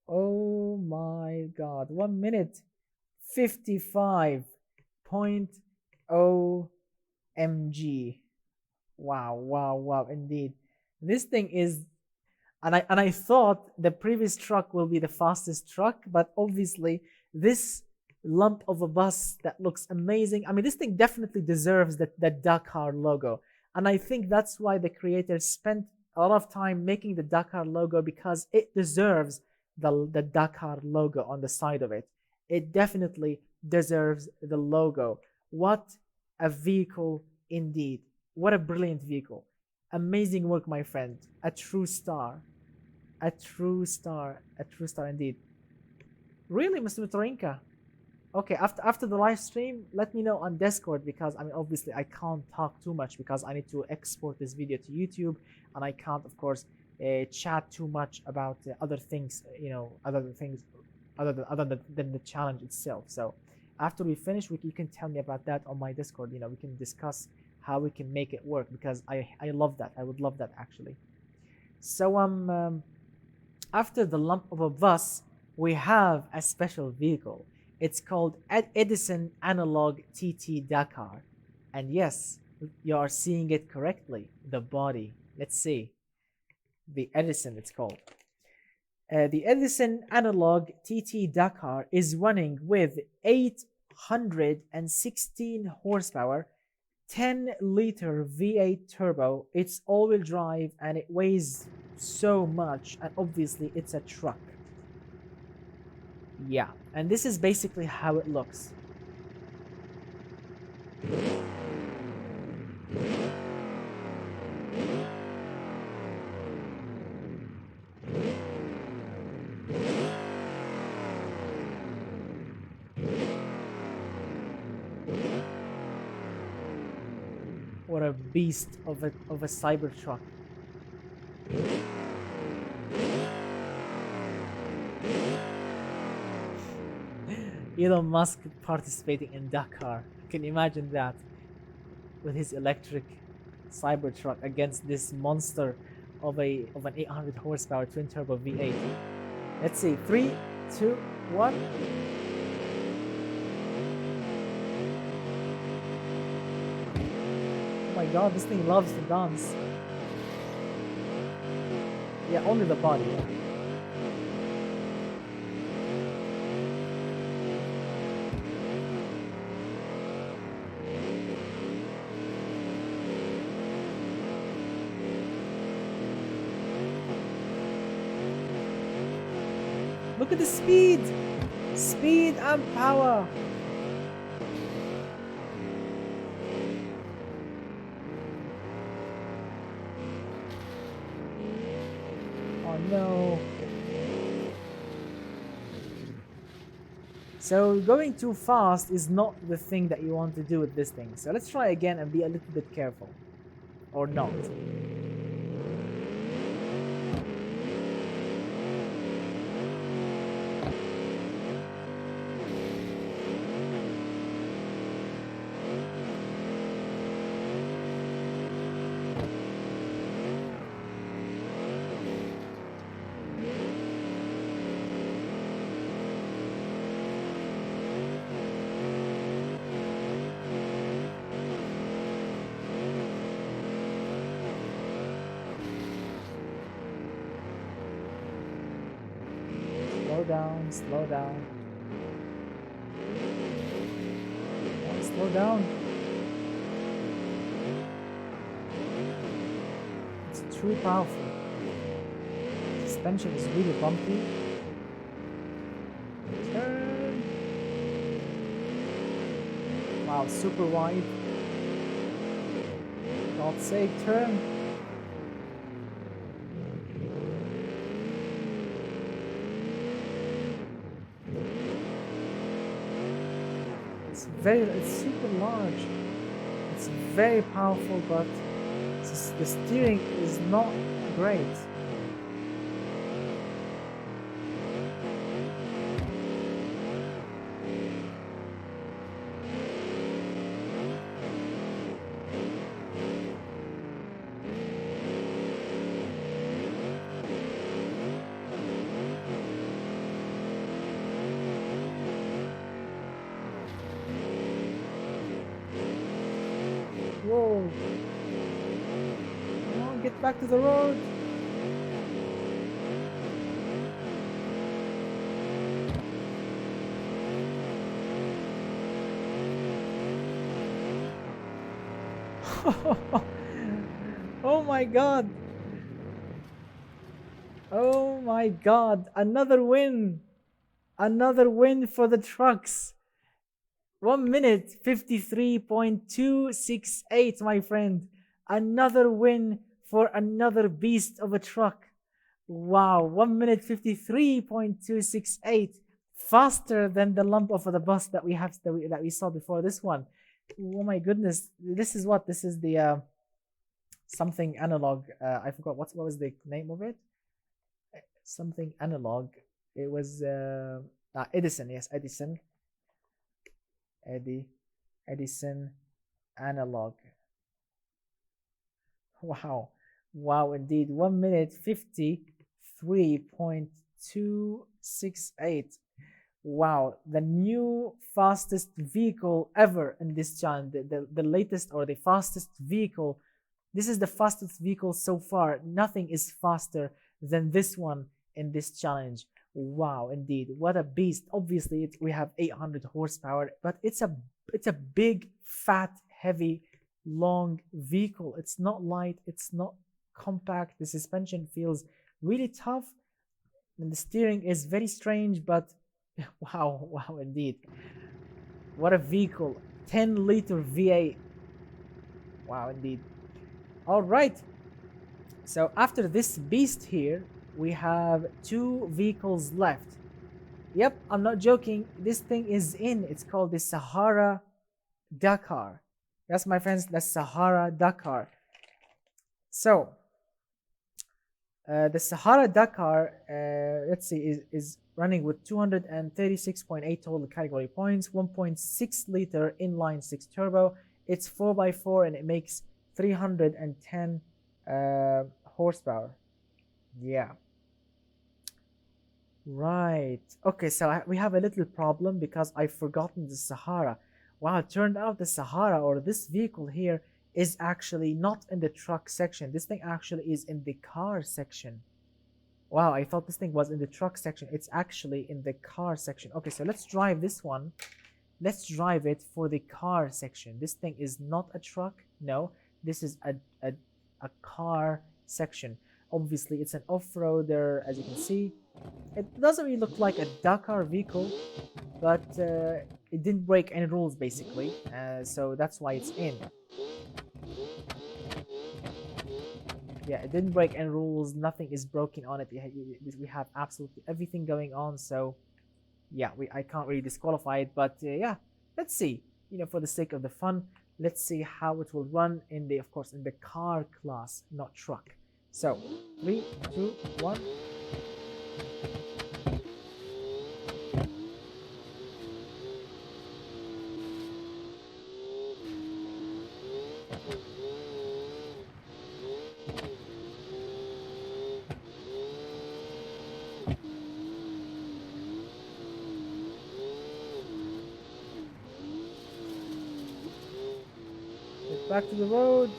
Oh my god. 1 minute 55.0 mg. Wow, indeed. This thing is, and I thought the previous truck will be the fastest truck, but obviously this lump of a bus that looks amazing. I mean, this thing definitely deserves the Dakar logo, and I think that's why the creators spent a lot of time making the Dakar logo, because it deserves the Dakar logo on the side of it. It definitely deserves the logo. What a vehicle indeed. What a brilliant vehicle. Amazing work, my friend. A true star. A true star. A true star indeed. Really, Mr. Mitorinka? Okay, after the live stream, let me know on Discord, because I mean, obviously I can't talk too much because I need to export this video to YouTube, and I can't, of course, chat too much about other things, you know, other than the challenge itself. So after we finish, you can tell me about that on my Discord. You know, we can discuss how we can make it work, because I love that. I would love that actually. So after the lump of a bus, we have a special vehicle. It's called Edison Analog TT Dakar, and yes, you are seeing it correctly. The body. Let's see. The Edison, it's called. The Edison Analog TT Dakar is running with 816 horsepower, 10-liter V8 turbo. It's all-wheel drive, and it weighs so much, and obviously it's a truck. Yeah, and this is basically how it looks. What a beast of a cyber truck. Elon Musk participating in Dakar. Can you imagine that? With his electric Cybertruck against this monster of an 800 horsepower twin turbo V8. Let's see. 3, 2, 1. Oh my god, this thing loves to dance. Yeah, only the body. Yeah. Look at the speed! Speed and power! Oh no! So going too fast is not the thing that you want to do with this thing. So let's try again and be a little bit careful. Or not. Slow down. Oh, slow down. It's too powerful. Suspension is really bumpy. Turn. Wow, super wide. God's sake, turn. It's super large. It's very powerful, but the steering is not great. Whoa. Come on, get back to the road. Oh my god. Oh my god. Another win. Another win for the trucks. 1 minute 53.268, my friend. Another win for another beast of a truck. Wow, 1 minute 53.268, faster than the lump of the bus that we saw before this one. Oh my goodness, this is what? This is the something analog. I forgot what was the name of it. Something analog. It was Edison. Yes, Edison. Edison analog. Wow, wow, indeed. 1 minute 53.268. Wow, the new fastest vehicle ever in this challenge. The latest or the fastest vehicle. This is the fastest vehicle so far. Nothing is faster than this one in this challenge. Wow, indeed, what a beast. Obviously we have 800 horsepower, but it's a big, fat, heavy, long vehicle. It's not light, it's not compact. The suspension feels really tough and the steering is very strange, but wow, indeed, what a vehicle. 10-liter V8. Wow, indeed. All right, so after this beast here, we have 2 vehicles left. Yep, I'm not joking. This thing is in. It's called the Sahara Dakar. Yes, my friends, the Sahara Dakar. So the Sahara Dakar, let's see, is running with 236.8 total category points, 1.6 liter inline 6 turbo. It's 4x4 and it makes 310 horsepower. Yeah. Right. Okay, so we have a little problem because I've forgotten the Sahara. Wow, it turned out the Sahara or this vehicle here is actually not in the truck section. This thing actually is in the car section. Wow, I thought this thing was in the truck section. It's actually in the car section. Okay, so let's drive this one. Let's drive it for the car section. This thing is not a truck. No, this is a car section. Obviously, it's an off-roader, as you can see. It doesn't really look like a Dakar vehicle, but it didn't break any rules, basically. So that's why it's in. Yeah, it didn't break any rules. Nothing is broken on it. We have absolutely everything going on. So yeah, I can't really disqualify it. But yeah, let's see. You know, for the sake of the fun, let's see how it will run in the, of course, in the car class, not truck. So 3, 2, 1. Get back to the road.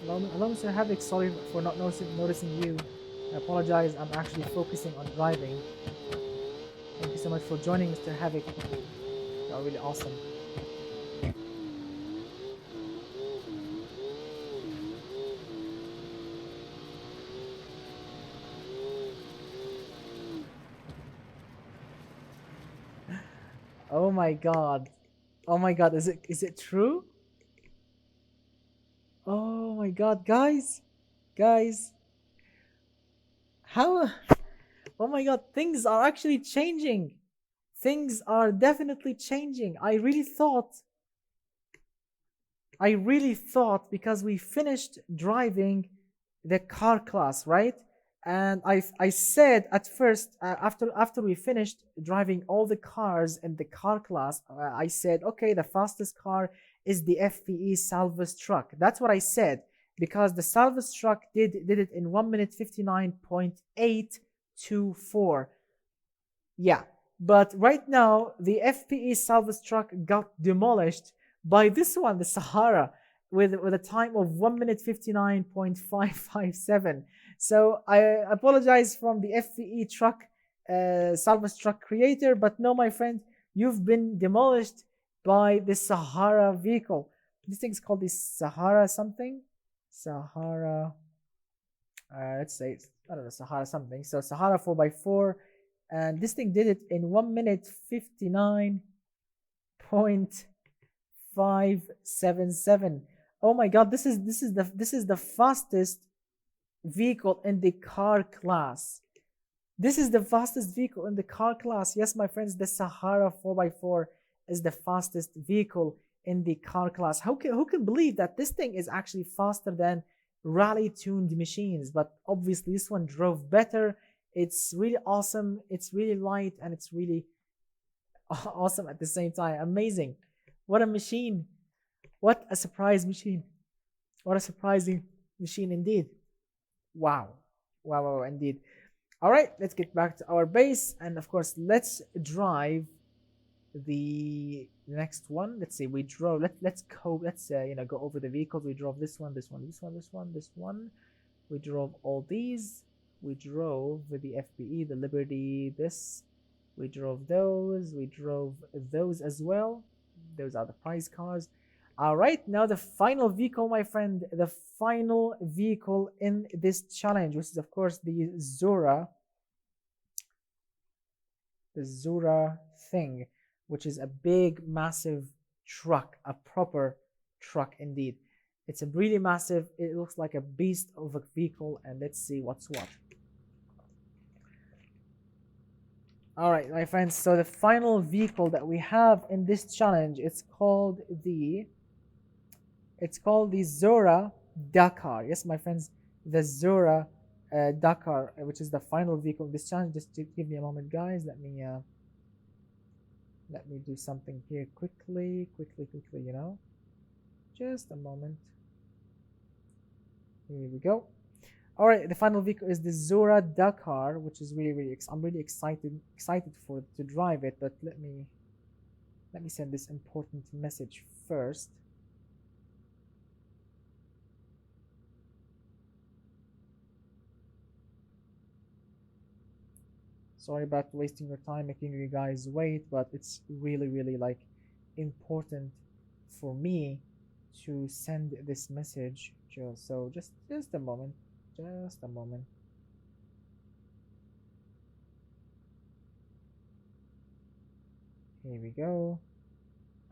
Hello, Mr. Havoc. Sorry for not noticing you. I apologize. I'm actually focusing on driving. Thank you so much for joining, Mr. Havoc. You are really awesome. Oh my God. Oh my God. Is it true? Oh my God, guys. Guys. How? Oh my God, things are actually changing. Things are definitely changing. I really thought because we finished driving the car class, right? And I said at first, after we finished driving all the cars in the car class, I said, okay, the fastest car is the FPE Salvus truck. That's what I said, because the Salvus truck did it in 1 minute 59.824. Yeah, but right now the FPE Salvus truck got demolished by this one, the Sahara, with a time of 1 minute 59.557. So I apologize from the FPE truck, Salvus truck creator, but no, my friend, you've been demolished by the Sahara vehicle. This thing is called the Sahara something. Sahara, let's say, I don't know, Sahara something. So Sahara 4x4, and this thing did it in 1 minute 59.577. Oh my God, this is the fastest vehicle in the car class. This is the fastest vehicle in the car class. Yes, my friends, the Sahara 4x4 is the fastest vehicle in the car class. Who can believe that this thing is actually faster than rally tuned machines? But obviously this one drove better. It's really awesome, it's really light, and it's really awesome at the same time. Amazing. What a machine. What a surprise machine. What a surprising machine indeed. Wow. Wow, wow, indeed. All right, let's get back to our base, and of course let's drive the next one. Let's see, we drove, let's you know, go over the vehicles. We drove this one, this one, this one, this one, this one. We drove all these. We drove with the FPE, the Liberty, this. We drove those. We drove those as well. Those are the prize cars. All right, now the final vehicle, my friend, the final vehicle in this challenge, which is of course the Zora thing, which is a big massive truck, a proper truck indeed. It's a really massive, it looks like a beast of a vehicle, and let's see what's what. All right, my friends, so the final vehicle that we have in this challenge, it's called the Zora Dakar. Yes, my friends, the Zora Dakar, which is the final vehicle in this challenge. Just give me a moment, guys. Let me do something here quickly, you know. Just a moment. Here we go. All right, the final vehicle is the Zora Dakar, which is really I'm really excited to drive it. But let me send this important message first. Sorry about wasting your time, making you guys wait, but it's really like important for me to send this message. So just a moment. Just a moment. Here we go.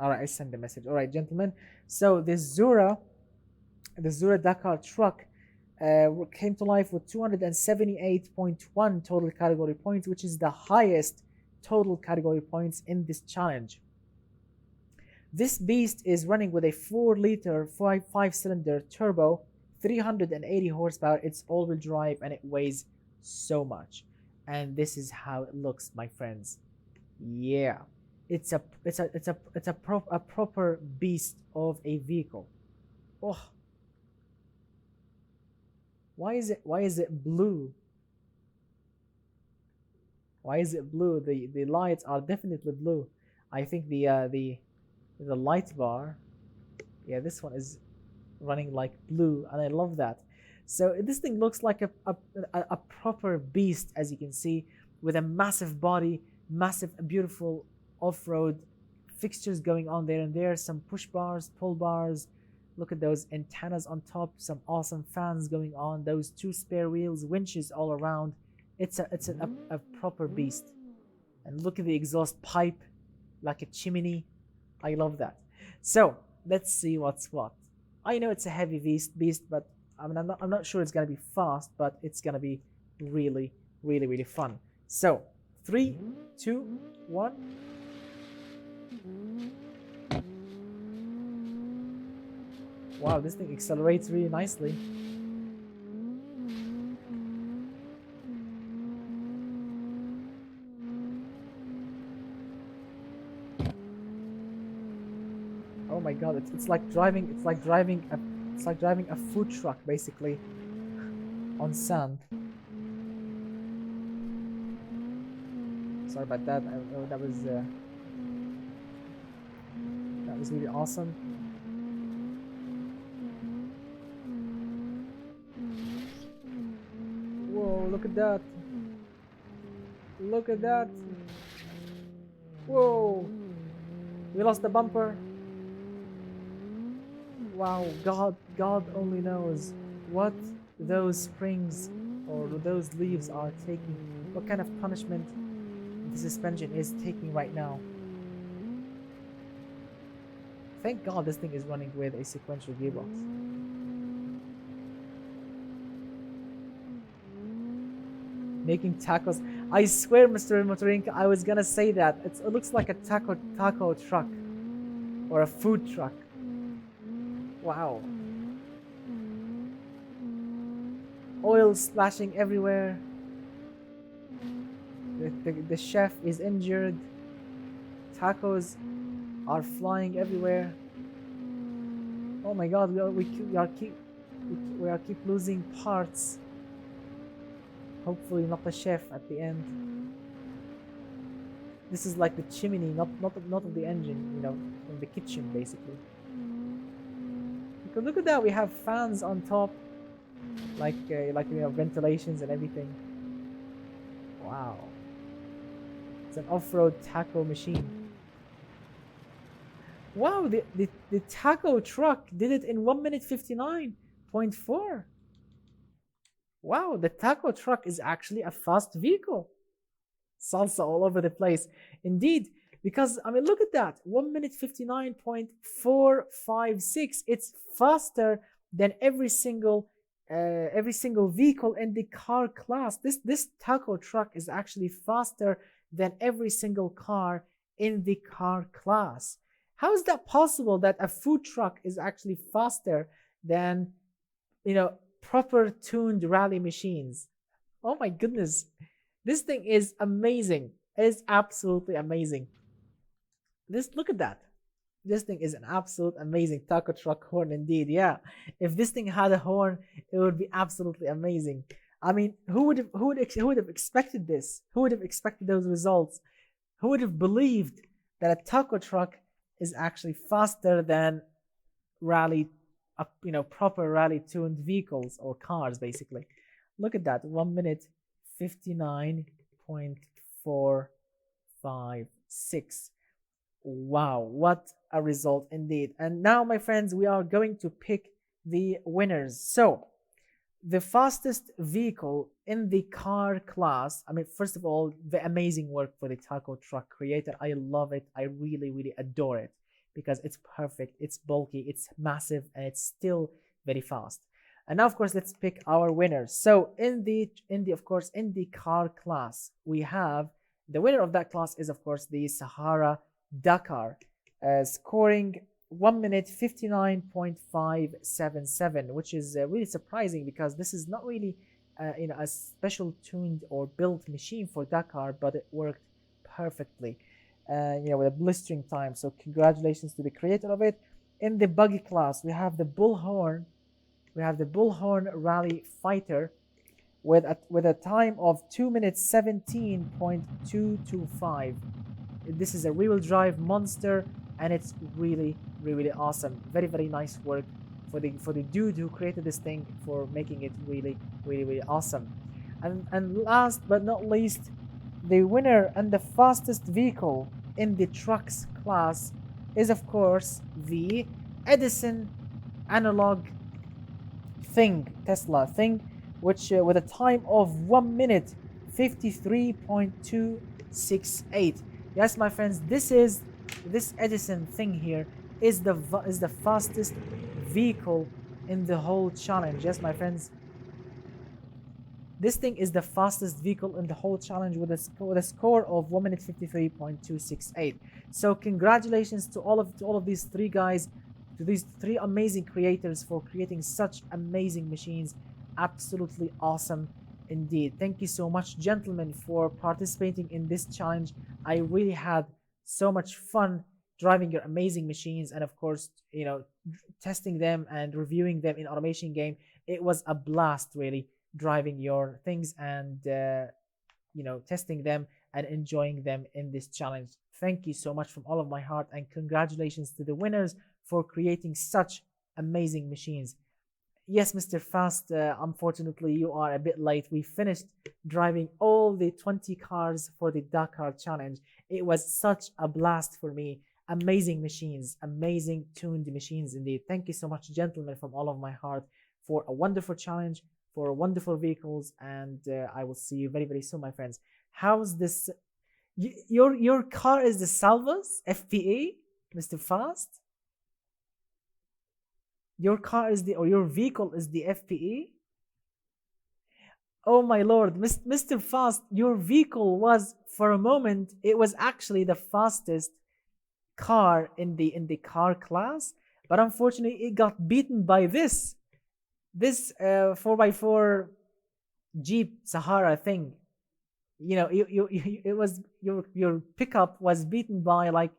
All right, I sent the message. All right, gentlemen. So the Zora Dakar truck came to life with 278.1 total category points, which is the highest total category points in this challenge. This beast is running with a 4-liter 5-cylinder turbo, 380 horsepower. It's all-wheel drive, and it weighs so much. And this is how it looks, my friends. Yeah, it's a proper beast of a vehicle. Oh, why is it blue? Why is it blue? The lights are definitely blue. I think the light bar, yeah, this one is running like blue, and I love that. So this thing looks like a proper beast, as you can see, with a massive body, massive beautiful off-road fixtures going on there and there, some push bars, pull bars. Look at those antennas on top, some awesome fans going on, those 2 spare wheels, winches all around. It's a proper beast. And look at the exhaust pipe, like a chimney. I love that. So let's see what's what. I know it's a heavy beast, but I mean, I'm not sure it's gonna be fast, but it's gonna be really fun. So 3, 2, 1. Wow, this thing accelerates really nicely. Oh my god, it's like driving a food truck basically on sand. Sorry about that. That was really awesome. Whoa, look at that. Look at that. Whoa. We lost the bumper. Wow, God only knows what those springs or those leaves are taking, what kind of punishment the suspension is taking right now. Thank God this thing is running with a sequential gearbox. Making tacos. I swear, Mr. Motorinka, I was gonna say that. It looks like a taco truck. or a food truck. Wow. Oil splashing everywhere. The chef is injured. Tacos are flying everywhere. Oh my god, we are keep losing parts. Hopefully not the chef at the end. This is like the chimney, not of the engine, you know, in the kitchen basically. Look at that, we have fans on top, like you know, ventilations and everything. Wow, it's an off-road taco machine. Wow, the taco truck did it in 1 minute 59.4. Wow, the taco truck is actually a fast vehicle. Salsa all over the place. Indeed, because I mean, look at that, 1 minute 59.456. It's faster than every single vehicle in the car class. This taco truck is actually faster than every single car in the car class. How is that possible that a food truck is actually faster than, you know, proper tuned rally machines? Oh my goodness, this thing is amazing. It is absolutely amazing. Look at that. This thing is an absolute amazing taco truck horn indeed. Yeah, if this thing had a horn, it would be absolutely amazing. I mean, who would have expected this? Who would have expected those results? Who would have believed that a taco truck is actually faster than rally, you know, proper rally tuned vehicles or cars basically? Look at that, 1 minute 59.456. Wow, what a result indeed. And now, my friends, we are going to pick the winners. So the fastest vehicle in the car class, I mean, first of all, the amazing work for the taco truck creator. I love it. I really adore it because it's perfect, it's bulky, it's massive, and it's still very fast. And now, of course, let's pick our winners. So in the car class, we have the winner of that class is, of course, the Sahara Dakar, scoring 1 minute 59.577, which is really surprising because this is not really you know, a special tuned or built machine for Dakar, but it worked perfectly, you know, with a blistering time. So congratulations to the creator of it. In the buggy class, we have the Bullhorn. We have the Bullhorn Rally Fighter with a time of 2 minutes 17.225. This is a rear-wheel drive monster, and it's really awesome. Very nice work for the dude who created this thing, for making it really awesome. And last but not least, the winner and the fastest vehicle in the trucks class is, of course, the Edison analog Tesla thing, which with a time of 1 minute 53.268. Yes, my friends, this Edison thing here is the fastest vehicle in the whole challenge. Yes, my friends, this thing is the fastest vehicle in the whole challenge with a score of 1 minute 53.268. So congratulations to all of these three guys, to these three amazing creators, for creating such amazing machines. Absolutely awesome indeed. Thank you so much, gentlemen, for participating in this challenge. I really had so much fun driving your amazing machines, and of course, you know, testing them and reviewing them in Automation Game. It was a blast, really, driving your things and you know, testing them and enjoying them in this challenge. Thank you so much from all of my heart, and congratulations to the winners for creating such amazing machines. Yes, Mr. Fast, unfortunately, you are a bit late. We finished driving all the 20 cars for the Dakar challenge. It was such a blast for me. Amazing machines, amazing tuned machines indeed. Thank you so much, gentlemen, from all of my heart, for a wonderful challenge, for wonderful vehicles, and I will see you very soon, my friends. How's this? Your car is the Salvas FPE, Mr. Fast? Your car is or your vehicle is the FPE? Oh my lord, Mr. Fast, your vehicle was, for a moment, it was actually the fastest car in the car class, but unfortunately it got beaten by this 4x4 Jeep Sahara thing. You know, it was your pickup was beaten by like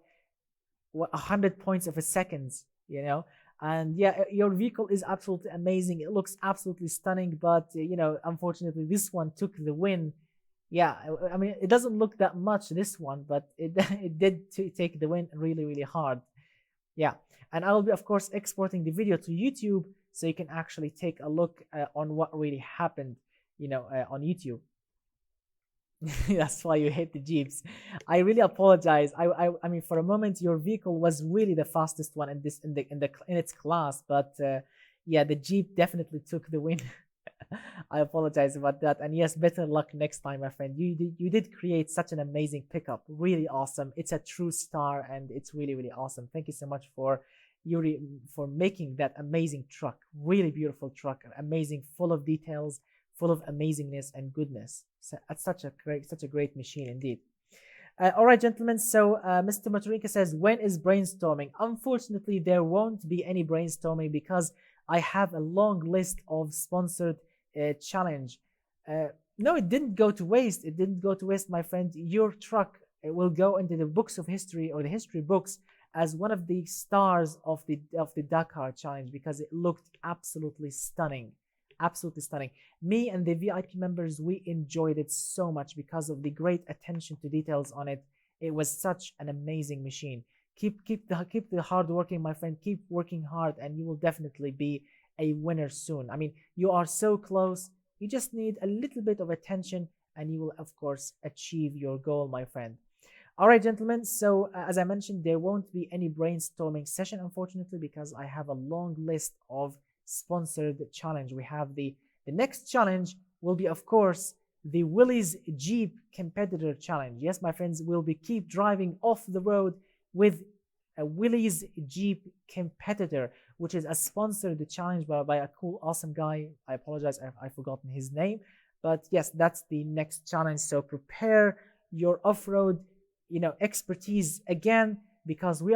100 points of a seconds, you know. And yeah, your vehicle is absolutely amazing, it looks absolutely stunning, but you know, unfortunately this one took the win. Yeah, I mean, it doesn't look that much, this one, but it it did take the win really really hard. Yeah, and I will be of course exporting the video to YouTube so you can actually take a look on what really happened, you know, on YouTube. That's why you hate the Jeeps. I really apologize. I mean, for a moment, your vehicle was really the fastest one in this in its class, but yeah, the Jeep definitely took the win. I apologize about that. And yes, better luck next time, my friend. You did create such an amazing pickup. Really awesome. It's a true star, and it's really really awesome. Thank you so much for Yuri for making that amazing truck. Really beautiful truck, amazing, full of details, full of amazingness and goodness. So that's such a great machine indeed. All right, gentlemen. So Mr. Maturinka says, when is brainstorming? Unfortunately, there won't be any brainstorming because I have a long list of sponsored challenge. No, it didn't go to waste. It didn't go to waste, my friend. Your truck will go into the books of history or the history books as one of the stars of the Dakar challenge because it looked absolutely stunning. Absolutely stunning. Me and the VIP members, we enjoyed it so much because of the great attention to details on it. It was such an amazing machine. Keep the hard working, my friend. Keep working hard, and you will definitely be a winner soon. I mean, you are so close. You just need a little bit of attention, and you will of course achieve your goal, my friend. All right, gentlemen. So as I mentioned, there won't be any brainstorming session, unfortunately, because I have a long list of sponsored challenge. We have the next challenge will be, of course, the Willys Jeep Competitor Challenge. Yes, my friends, we'll be keep driving off the road with a Willys Jeep Competitor, which is a sponsored challenge by a cool, awesome guy. I apologize, I've forgotten his name, but yes, that's the next challenge. So prepare your off-road, you know, expertise again, because we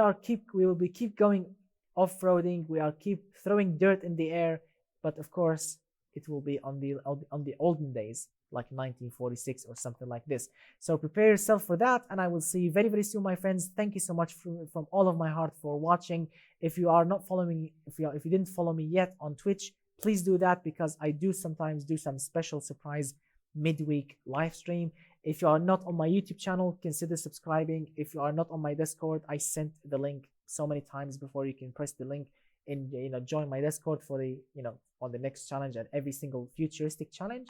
will be keep going off-roading. We are keep throwing dirt in the air, but of course it will be on the olden days, like 1946 or something like this. So prepare yourself for that, and I will see you very very soon, my friends. Thank you so much from all of my heart for watching. If you are not following, if you didn't follow me yet on Twitch, please do that, because I do sometimes do some special surprise midweek live stream. If you are not on my YouTube channel, consider subscribing. If you are not on my Discord, I sent the link so many times before. You can press the link and, you know, join my Discord for the, you know, on the next challenge and every single futuristic challenge.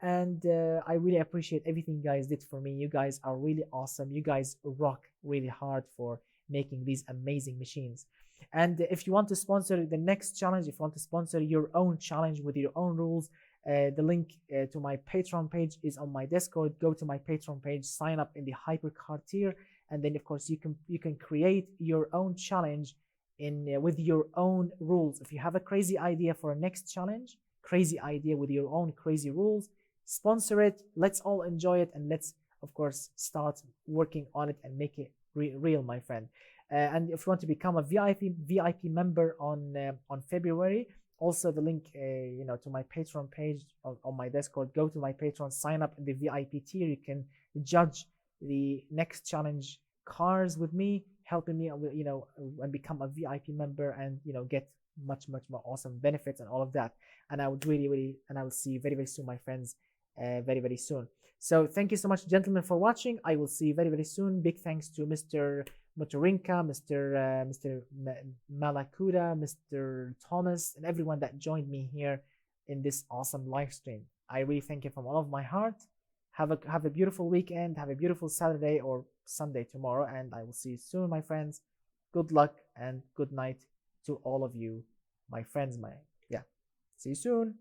And I really appreciate everything you guys did for me. You guys are really awesome. You guys rock really hard for making these amazing machines. And if you want to sponsor the next challenge, if you want to sponsor your own challenge with your own rules, the link to my Patreon page is on my Discord. Go to my Patreon page, sign up in the hypercar tier, and then of course you can create your own challenge in with your own rules. If you have a crazy idea for a next challenge, crazy idea with your own crazy rules, sponsor it. Let's all enjoy it, and let's of course start working on it and make it real, my friend. And if you want to become a VIP member on February, also the link you know, to my Patreon page on my Discord. Go to my Patreon, sign up in the VIP tier. You can judge the next challenge cars with me, helping me, you know, and become a VIP member, and you know, get much more awesome benefits and all of that. And I would really and I will see you very very soon, my friends, very soon. So thank you so much, gentlemen, for watching. I will see you very soon. Big thanks to Mr. Motorinka, Mr. Malakuda, Mr. Thomas, and everyone that joined me here in this awesome live stream. I really thank you from all of my heart. Have a beautiful weekend. Have a beautiful Saturday or Sunday tomorrow, and I will see you soon, my friends. Good luck and good night to all of you, my friends. Yeah, see you soon.